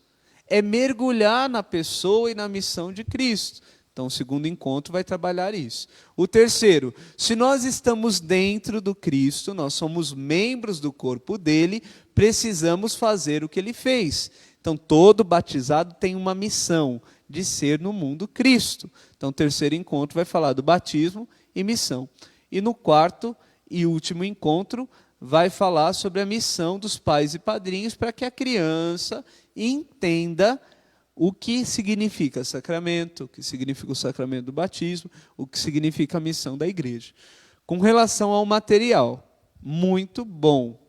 é mergulhar na pessoa e na missão de Cristo. Então, o segundo encontro vai trabalhar isso. O terceiro, se nós estamos dentro do Cristo, nós somos membros do corpo dele, precisamos fazer o que ele fez. Então, todo batizado tem uma missão de ser no mundo Cristo. Então, o terceiro encontro vai falar do batismo e missão. E no quarto e último encontro, vai falar sobre a missão dos pais e padrinhos para que a criança entenda o que significa sacramento, o que significa o sacramento do batismo, o que significa a missão da igreja. Com relação ao material, muito bom,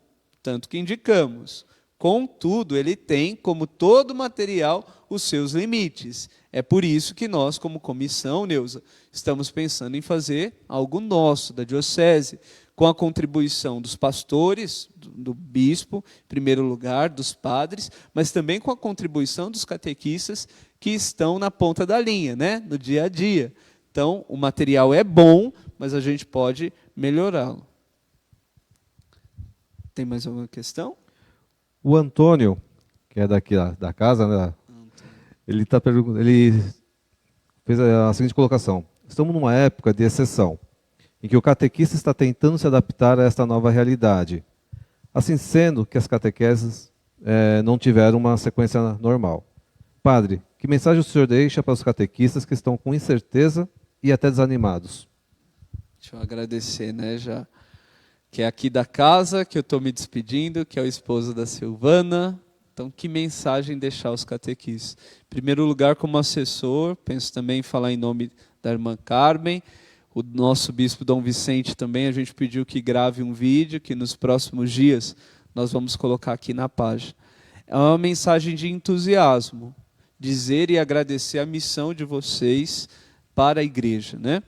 tanto que indicamos. Contudo, ele tem, como todo material, os seus limites. É por isso que nós, como comissão, Neuza, estamos pensando em fazer algo nosso, da diocese, com a contribuição dos pastores, do bispo, em primeiro lugar, dos padres, mas também com a contribuição dos catequistas que estão na ponta da linha, né, no dia a dia. Então, o material é bom, mas a gente pode melhorá-lo. Tem mais alguma questão? O Antônio, que é daqui da casa, né, ele fez a seguinte colocação. Estamos numa época de exceção, em que o catequista está tentando se adaptar a esta nova realidade. Assim sendo que as catequeses não tiveram uma sequência normal. Padre, que mensagem o senhor deixa para os catequistas que estão com incerteza e até desanimados? Deixa eu agradecer, né, já que é aqui da casa, que eu estou me despedindo, que é o esposo da Silvana. Então, que mensagem deixar aos catequistas? Em primeiro lugar, como assessor, penso também em falar em nome da irmã Carmen. O nosso bispo Dom Vicente também, a gente pediu que grave um vídeo, que nos próximos dias nós vamos colocar aqui na página. É uma mensagem de entusiasmo, dizer e agradecer a missão de vocês para a igreja, né?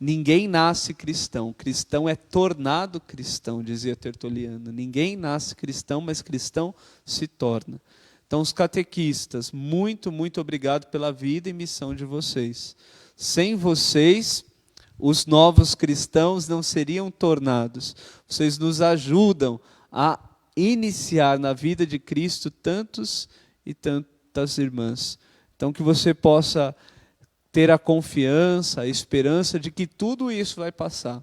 Ninguém nasce cristão, cristão é tornado cristão, dizia Tertuliano. Ninguém nasce cristão, mas cristão se torna. Então, os catequistas, muito, muito obrigado pela vida e missão de vocês. Sem vocês, os novos cristãos não seriam tornados. Vocês nos ajudam a iniciar na vida de Cristo tantos e tantas irmãs. Então, que você possa ter a confiança, a esperança de que tudo isso vai passar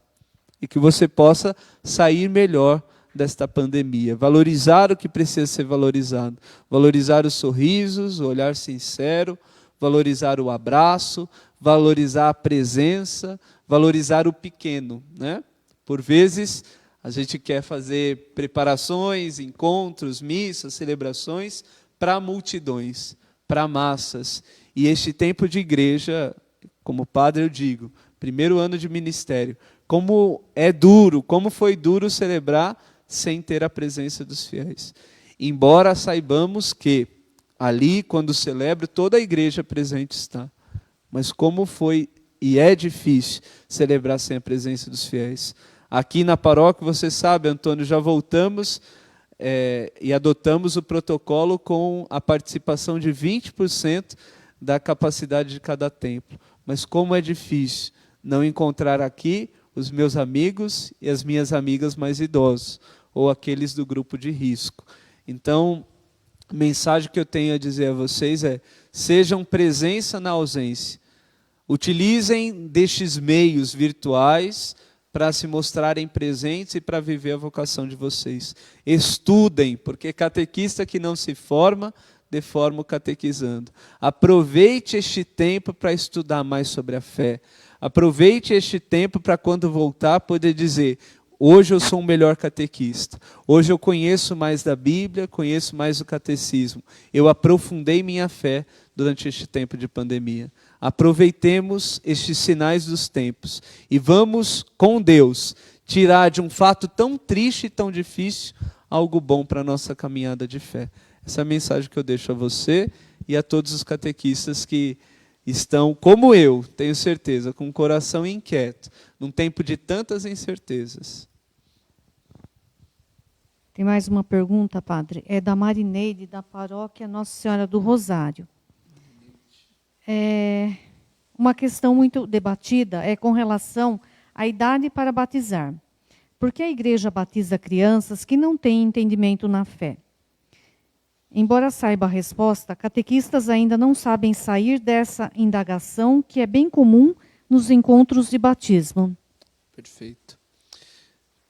e que você possa sair melhor desta pandemia, valorizar o que precisa ser valorizado, valorizar os sorrisos, o olhar sincero, valorizar o abraço, valorizar a presença, valorizar o pequeno, né? Por vezes a gente quer fazer preparações, encontros, missas, celebrações para multidões, para massas. E este tempo de igreja, como padre eu digo, primeiro ano de ministério, como é duro, como foi duro celebrar sem ter a presença dos fiéis. Embora saibamos que ali, quando celebro, toda a igreja presente está. Mas como foi e é difícil celebrar sem a presença dos fiéis. Aqui na paróquia, você sabe, Antônio, já voltamos e adotamos o protocolo com a participação de 20% da capacidade de cada templo. Mas como é difícil não encontrar aqui os meus amigos e as minhas amigas mais idosos, ou aqueles do grupo de risco. Então, a mensagem que eu tenho a dizer a vocês é: sejam presença na ausência. Utilizem destes meios virtuais para se mostrarem presentes e para viver a vocação de vocês. Estudem, porque catequista que não se forma, deforma o catequizando. Aproveite este tempo para estudar mais sobre a fé. Aproveite este tempo para, quando voltar, poder dizer: hoje eu sou um melhor catequista. Hoje eu conheço mais da Bíblia, conheço mais do catecismo. Eu aprofundei minha fé durante este tempo de pandemia. Aproveitemos estes sinais dos tempos e vamos, com Deus, tirar de um fato tão triste e tão difícil algo bom para a nossa caminhada de fé. Essa é a mensagem que eu deixo a você e a todos os catequistas que estão, como eu, tenho certeza, com o coração inquieto, num tempo de tantas incertezas. Tem mais uma pergunta, padre. É da Marineide, da paróquia Nossa Senhora do Rosário. Uma questão muito debatida é com relação à idade para batizar. Por que a igreja batiza crianças que não têm entendimento na fé? Embora saiba a resposta, catequistas ainda não sabem sair dessa indagação que é bem comum nos encontros de batismo. Perfeito.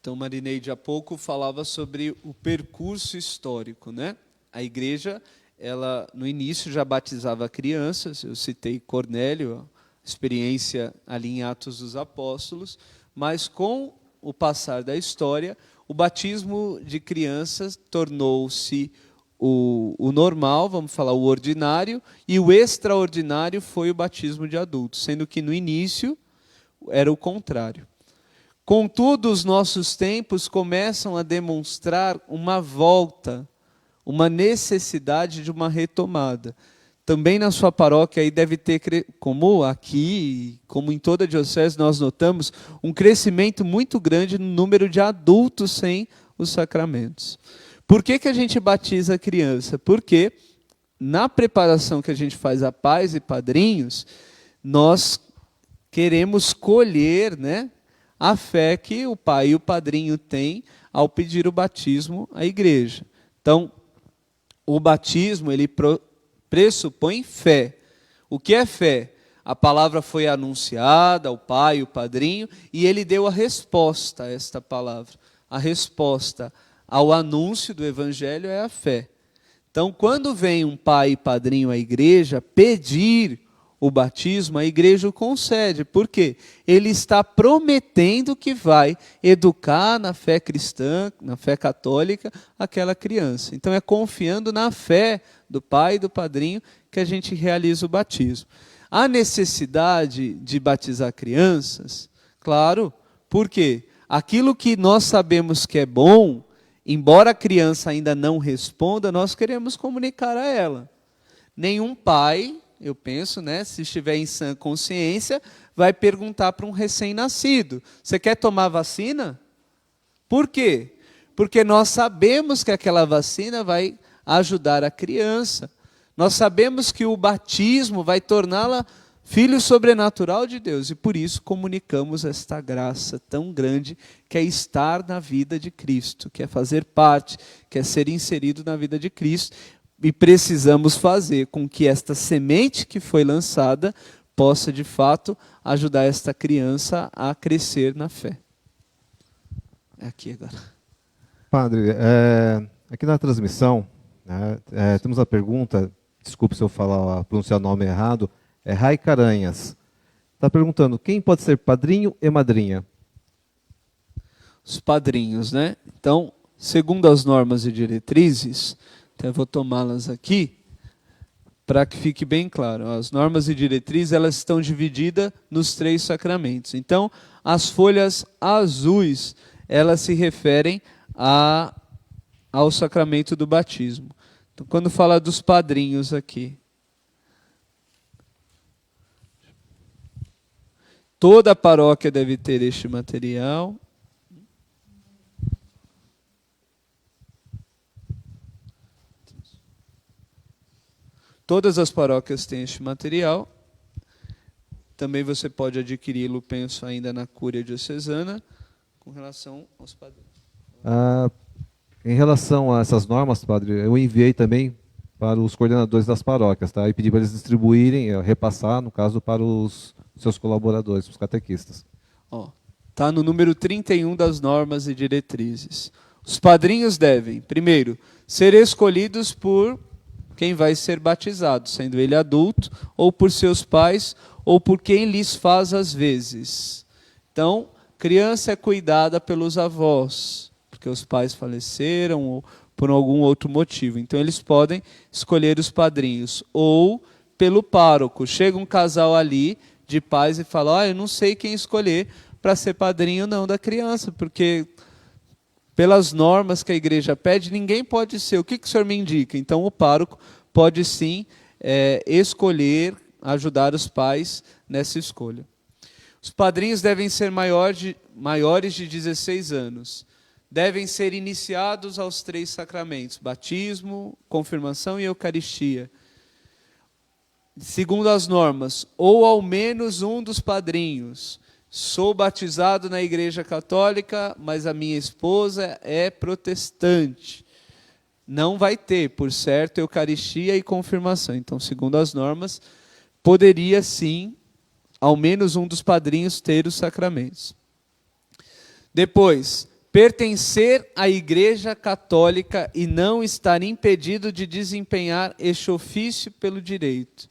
Então, Marineide, há pouco falava sobre o percurso histórico, né? A igreja, ela no início já batizava crianças, eu citei Cornélio, experiência ali em Atos dos Apóstolos, mas com o passar da história, o batismo de crianças tornou-se o normal, vamos falar, o ordinário, e o extraordinário foi o batismo de adultos, sendo que no início era o contrário. Contudo, os nossos tempos começam a demonstrar uma volta, uma necessidade de uma retomada. Também na sua paróquia aí deve ter, como aqui, como em toda a diocese, nós notamos um crescimento muito grande no número de adultos sem os sacramentos. Por que a gente batiza a criança? Porque na preparação que a gente faz a pais e padrinhos, nós queremos colher, né, a fé que o pai e o padrinho têm ao pedir o batismo à igreja. Então, o batismo, ele pressupõe fé. O que é fé? A palavra foi anunciada ao pai e o padrinho, e ele deu a resposta a esta palavra. A resposta ao anúncio do evangelho é a fé. Então, quando vem um pai e padrinho à igreja pedir o batismo, a igreja o concede. Por quê? Ele está prometendo que vai educar na fé cristã, na fé católica, aquela criança. Então, é confiando na fé do pai e do padrinho que a gente realiza o batismo. A necessidade de batizar crianças, claro, por quê? Aquilo que nós sabemos que é bom, embora a criança ainda não responda, nós queremos comunicar a ela. Nenhum pai, eu penso, né, se estiver em sã consciência, vai perguntar para um recém-nascido: você quer tomar vacina? Por quê? Porque nós sabemos que aquela vacina vai ajudar a criança. Nós sabemos que o batismo vai torná-la filho sobrenatural de Deus, e por isso comunicamos esta graça tão grande que é estar na vida de Cristo, que é fazer parte, que é ser inserido na vida de Cristo, e precisamos fazer com que esta semente que foi lançada possa, de fato, ajudar esta criança a crescer na fé. É aqui agora. Padre, aqui na transmissão, né, temos a pergunta, desculpe se eu pronunciar o nome errado, é Rai Caranhas. Está perguntando, quem pode ser padrinho e madrinha? Os padrinhos, né? Então, segundo as normas e diretrizes, até vou tomá-las aqui, para que fique bem claro. As normas e diretrizes, elas estão divididas nos 3 sacramentos. Então, as folhas azuis, elas se referem ao sacramento do batismo. Então, quando fala dos padrinhos aqui, toda a paróquia deve ter este material. Todas as paróquias têm este material. Também você pode adquiri-lo, penso, ainda na Cúria Diocesana, com relação aos padrinhos. Em relação a essas normas, padre, eu enviei também para os coordenadores das paróquias, tá? E pedi para eles distribuírem, repassar, no caso, para os seus colaboradores, os catequistas. Está no número 31 das normas e diretrizes. Os padrinhos devem, primeiro, ser escolhidos por quem vai ser batizado, sendo ele adulto, ou por seus pais, ou por quem lhes faz as vezes. Então, criança é cuidada pelos avós, porque os pais faleceram, ou por algum outro motivo. Então, eles podem escolher os padrinhos, ou pelo pároco. Chega um casal ali de pais e fala: eu não sei quem escolher para ser padrinho não da criança, porque pelas normas que a igreja pede, ninguém pode ser. O que o senhor me indica? Então, o pároco pode sim escolher, ajudar os pais nessa escolha. Os padrinhos devem ser maiores de 16 anos. Devem ser iniciados aos 3 sacramentos: batismo, confirmação e eucaristia. Segundo as normas, ou ao menos um dos padrinhos. Sou batizado na Igreja Católica, mas a minha esposa é protestante. não vai ter, por certo, Eucaristia e confirmação. Então, segundo as normas, poderia sim, ao menos um dos padrinhos ter os sacramentos. Depois, pertencer à Igreja Católica e não estar impedido de desempenhar este ofício pelo direito.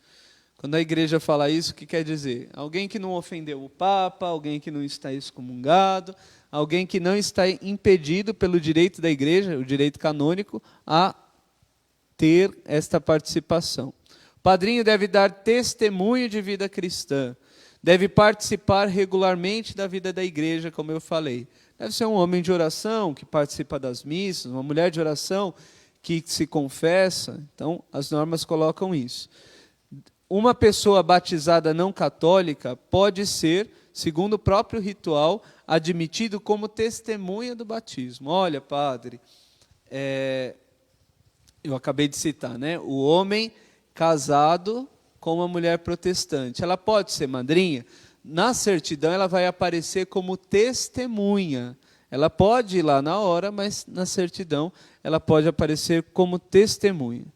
Quando a igreja fala isso, o que quer dizer? Alguém que não ofendeu o Papa, alguém que não está excomungado, alguém que não está impedido pelo direito da igreja, o direito canônico, a ter esta participação. O padrinho deve dar testemunho de vida cristã, deve participar regularmente da vida da igreja, como eu falei. Deve ser um homem de oração, que participa das missas, uma mulher de oração, que se confessa. Então, as normas colocam isso. Uma pessoa batizada não católica pode ser, segundo o próprio ritual, admitido como testemunha do batismo. Olha, padre, eu acabei de citar, né? O homem casado com uma mulher protestante, ela pode ser madrinha? Na certidão ela vai aparecer como testemunha. Ela pode ir lá na hora, mas na certidão ela pode aparecer como testemunha.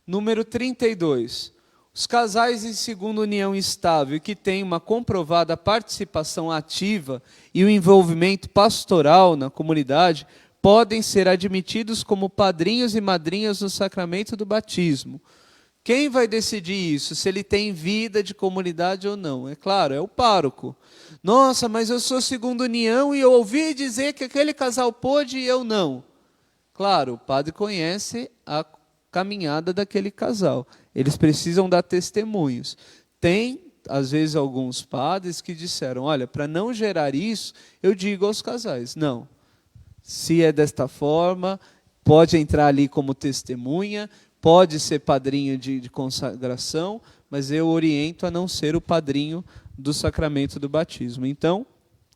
Número 32. Os casais em segunda união estável que têm uma comprovada participação ativa e o envolvimento pastoral na comunidade podem ser admitidos como padrinhos e madrinhas no sacramento do batismo. Quem vai decidir isso? Se ele tem vida de comunidade ou não? É claro, é o pároco. Nossa, mas eu sou segunda união e eu ouvi dizer que aquele casal pôde e eu não. Claro, o padre conhece a caminhada daquele casal. Eles precisam dar testemunhos. Tem, às vezes, alguns padres que disseram, olha, para não gerar isso, eu digo aos casais, não. Se é desta forma, pode entrar ali como testemunha, pode ser padrinho de consagração, mas eu oriento a não ser o padrinho do sacramento do batismo. Então,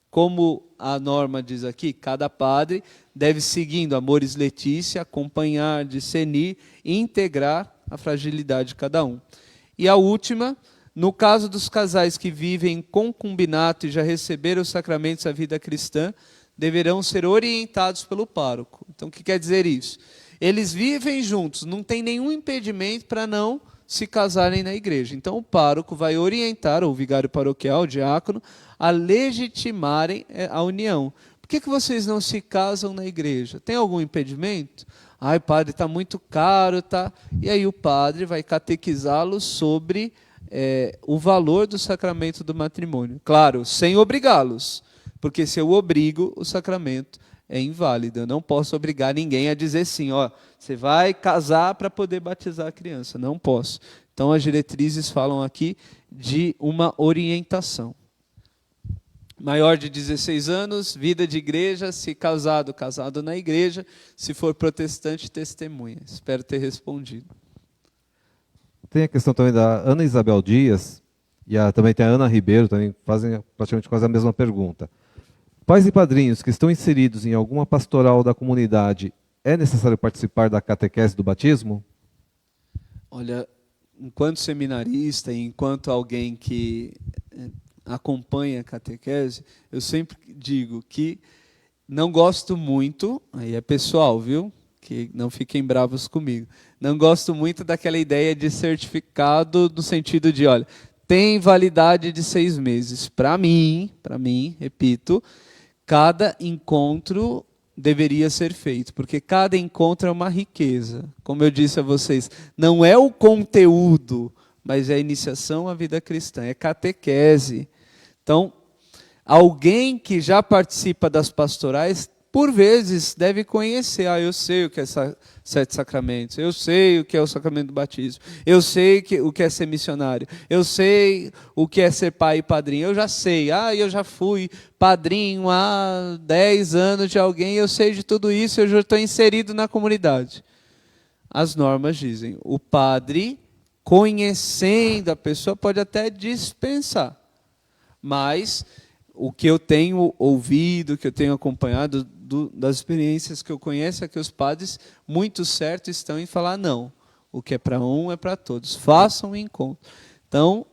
como a norma diz aqui, cada padre deve, seguindo Amoris Laetitia, acompanhar, discernir e integrar a fragilidade de cada um. E a última, no caso dos casais que vivem em concubinato e já receberam os sacramentos da vida cristã, deverão ser orientados pelo pároco. Então, o que quer dizer isso? Eles vivem juntos, não tem nenhum impedimento para não se casarem na igreja. Então, o pároco vai orientar, ou o vigário paroquial, o diácono, a legitimarem a união. Por que vocês não se casam na igreja? Tem algum impedimento? Ai, padre, está muito caro, tá? E aí o padre vai catequizá-los sobre o valor do sacramento do matrimônio. Claro, sem obrigá-los, porque se eu obrigo, o sacramento é inválido. Eu não posso obrigar ninguém a dizer sim, ó, você vai casar para poder batizar a criança. Não posso. Então, as diretrizes falam aqui de uma orientação. Maior de 16 anos, vida de igreja, se casado, casado na igreja, se for protestante, testemunha. Espero ter respondido. Tem a questão também da Ana Isabel Dias, e também tem a Ana Ribeiro, também fazem praticamente quase a mesma pergunta. Pais e padrinhos que estão inseridos em alguma pastoral da comunidade, é necessário participar da catequese do batismo? Olha, enquanto seminarista e enquanto alguém que acompanha a catequese, eu sempre digo que não gosto muito, aí é pessoal, viu? Que não fiquem bravos comigo. Não gosto muito daquela ideia de certificado no sentido de, olha, tem validade de 6 meses. Para mim, repito, cada encontro deveria ser feito, porque cada encontro é uma riqueza. Como eu disse a vocês, não é o conteúdo, mas é a iniciação à vida cristã, é catequese. Então, alguém que já participa das pastorais, por vezes, deve conhecer. Eu sei o que é 7 sacramentos, eu sei o que é o sacramento do batismo, eu sei o que é ser missionário, eu sei o que é ser pai e padrinho, eu já sei. Eu já fui padrinho há 10 anos de alguém, eu sei de tudo isso, eu já estou inserido na comunidade. As normas dizem, o padre, conhecendo a pessoa, pode até dispensar. Mas o que eu tenho ouvido, que eu tenho acompanhado das experiências que eu conheço, é que os padres, muito certo, estão em falar não. O que é para um é para todos. Façam um encontro. Então,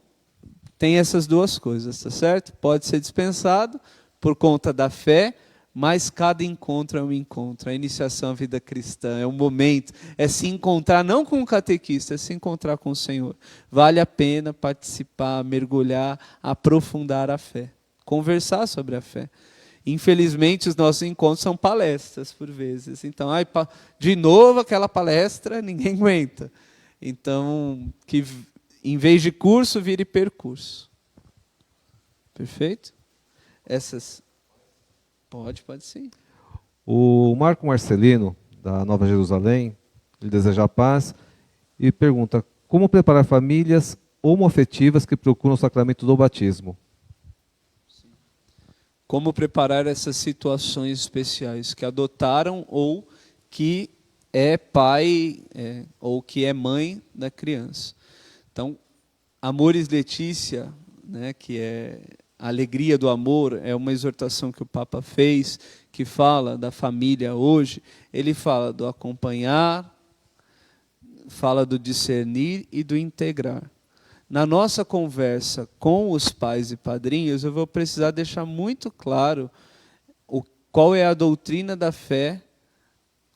tem essas duas coisas, tá certo? Pode ser dispensado por conta da fé, mas cada encontro é um encontro. A iniciação à vida cristã é um momento, é se encontrar não com o catequista, é se encontrar com o Senhor. Vale a pena participar, mergulhar, aprofundar a fé, conversar sobre a fé. Infelizmente, os nossos encontros são palestras, por vezes. Então, de novo aquela palestra, ninguém aguenta. Então, que em vez de curso, vire percurso. Perfeito? Essas... Pode sim. O Marco Marcelino, da Nova Jerusalém, ele deseja a paz e pergunta: como preparar famílias homoafetivas que procuram o sacramento do batismo? Como preparar essas situações especiais que adotaram ou que é pai ou que é mãe da criança. Então, Amoris Laetitia, né, que é a alegria do amor, é uma exortação que o Papa fez, que fala da família hoje. Ele fala do acompanhar, fala do discernir e do integrar. Na nossa conversa com os pais e padrinhos, eu vou precisar deixar muito claro qual é a doutrina da fé,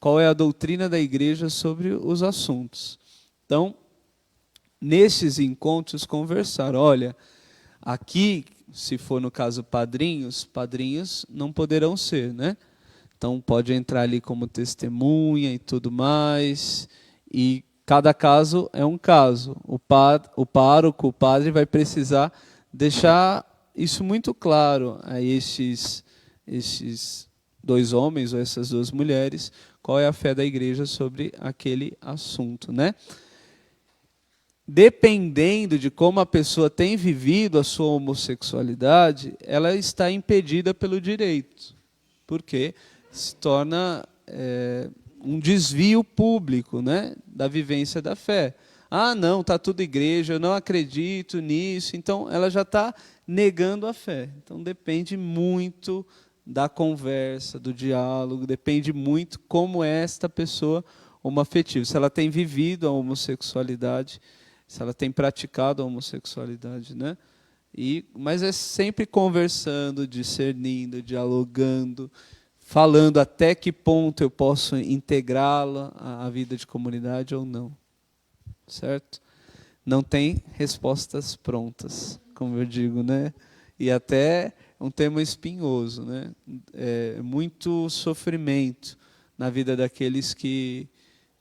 qual é a doutrina da igreja sobre os assuntos. Então, nesses encontros, conversar. Olha, aqui, se for no caso padrinhos não poderão ser, né? Então, pode entrar ali como testemunha e tudo mais, e cada caso é um caso. O pároco, o padre vai precisar deixar isso muito claro a esses dois homens ou essas duas mulheres, qual é a fé da igreja sobre aquele assunto, né? Dependendo de como a pessoa tem vivido a sua homossexualidade, ela está impedida pelo direito, porque se torna um desvio público, né, da vivência da fé. Ah, não, está tudo igreja, eu não acredito nisso. Então, ela já está negando a fé. Então, depende muito da conversa, do diálogo, depende muito como é esta pessoa homoafetiva. Se ela tem vivido a homossexualidade, se ela tem praticado a homossexualidade, né? Mas é sempre conversando, discernindo, dialogando, falando até que ponto eu posso integrá-la à vida de comunidade ou não. Certo? Não tem respostas prontas, como eu digo, né? E até um tema espinhoso, né? É muito sofrimento na vida daqueles que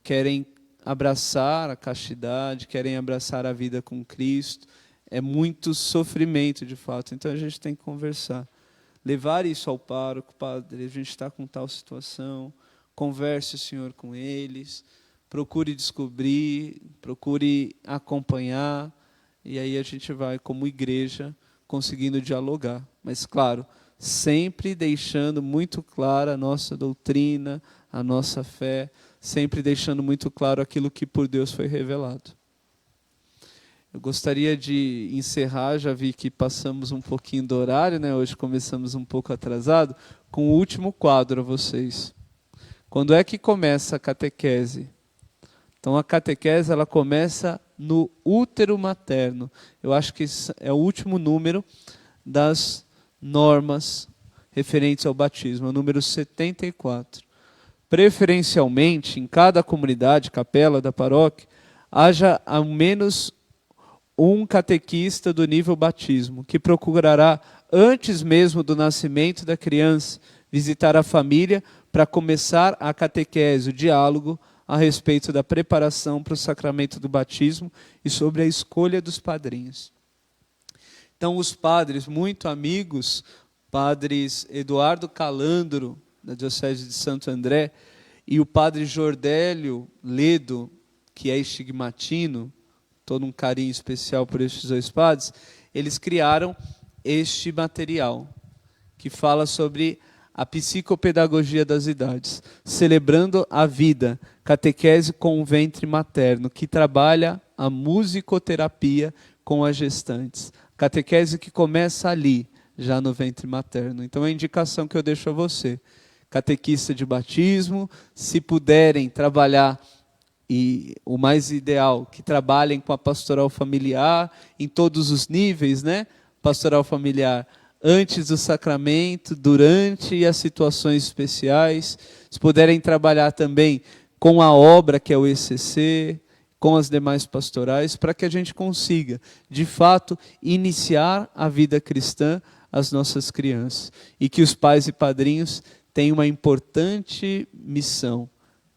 querem abraçar a castidade, querem abraçar a vida com Cristo. É muito sofrimento, de fato. Então, a gente tem que conversar. Levar isso ao pároco: padre, a gente está com tal situação, converse, Senhor, com eles, procure descobrir, procure acompanhar, e aí a gente vai, como igreja, conseguindo dialogar. Mas, claro, sempre deixando muito clara a nossa doutrina, a nossa fé, sempre deixando muito claro aquilo que por Deus foi revelado. Eu gostaria de encerrar, já vi que passamos um pouquinho do horário, né? Hoje começamos um pouco atrasado, com o último quadro a vocês. Quando é que começa a catequese? Então, a catequese ela começa no útero materno. Eu acho que é o último número das normas referentes ao batismo, é o número 74. Preferencialmente, em cada comunidade, capela da paróquia, haja ao menos um catequista do nível batismo, que procurará, antes mesmo do nascimento da criança, visitar a família para começar a catequese, o diálogo a respeito da preparação para o sacramento do batismo e sobre a escolha dos padrinhos. Então, os padres muito amigos, padres Eduardo Calandro, da Diocese de Santo André, e o padre Jordélio Ledo, que é estigmatino, todo um carinho especial por estes dois padres, eles criaram este material, que fala sobre a psicopedagogia das idades, celebrando a vida, catequese com o ventre materno, que trabalha a musicoterapia com as gestantes. Catequese que começa ali, já no ventre materno. Então, é a indicação que eu deixo a você. Catequista de batismo, se puderem trabalhar, e o mais ideal, que trabalhem com a pastoral familiar, em todos os níveis, né? Pastoral familiar, antes do sacramento, durante e as situações especiais. Se puderem trabalhar também com a obra que é o ECC, com as demais pastorais, para que a gente consiga, de fato, iniciar a vida cristã às nossas crianças. E que os pais e padrinhos têm uma importante missão.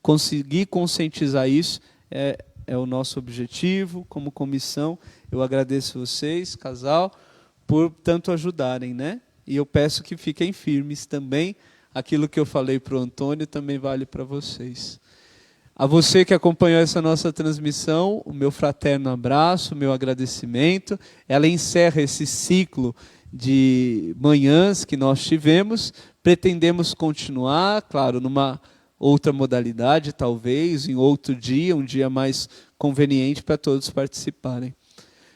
Conseguir conscientizar isso é o nosso objetivo como comissão. Eu agradeço vocês, casal, por tanto ajudarem, né? E eu peço que fiquem firmes também. Aquilo que eu falei para o Antônio também vale para vocês. A você que acompanhou essa nossa transmissão, o meu fraterno abraço, o meu agradecimento. Ela encerra esse ciclo de manhãs que nós tivemos. Pretendemos continuar, claro, numa outra modalidade, talvez, em outro dia, um dia mais conveniente para todos participarem.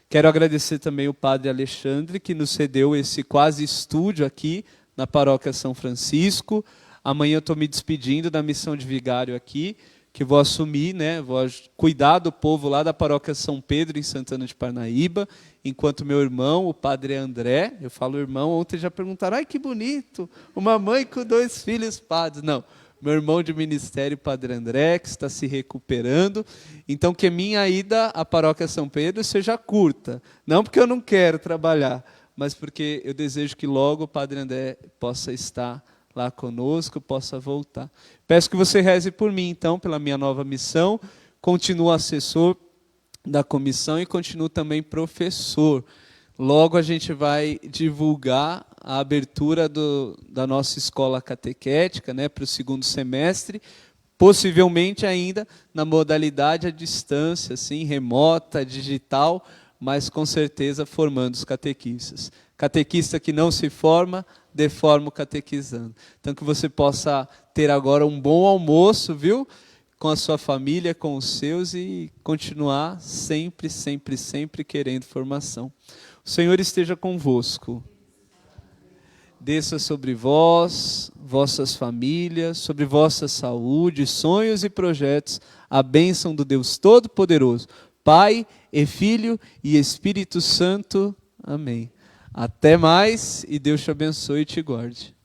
Quero agradecer também o Padre Alexandre, que nos cedeu esse quase estúdio aqui na Paróquia São Francisco. Amanhã eu estou me despedindo da missão de vigário aqui, que vou assumir, né? Vou cuidar do povo lá da Paróquia São Pedro, em Santana de Parnaíba, enquanto meu irmão, o Padre André, eu falo irmão, ontem já perguntaram, ai que bonito, uma mãe com 2 filhos padres. Não, meu irmão de ministério, Padre André, que está se recuperando. Então, que minha ida à Paróquia São Pedro seja curta. Não porque eu não quero trabalhar, mas porque eu desejo que logo o Padre André possa estar lá conosco, possa voltar. Peço que você reze por mim, então, pela minha nova missão. Continuo assessor da comissão e continuo também professor. Logo a gente vai divulgar a abertura da nossa escola catequética, né, para o 2º semestre, possivelmente ainda na modalidade à distância, assim, remota, digital, mas com certeza formando os catequistas. Catequista que não se forma, deforma o catequizando. Então que você possa ter agora um bom almoço, viu? Com a sua família, com os seus e continuar sempre, sempre, sempre querendo formação. O Senhor esteja convosco. Desça sobre vós, vossas famílias, sobre vossa saúde, sonhos e projetos, a bênção do Deus Todo-Poderoso, Pai e Filho e Espírito Santo. Amém. Até mais e Deus te abençoe e te guarde.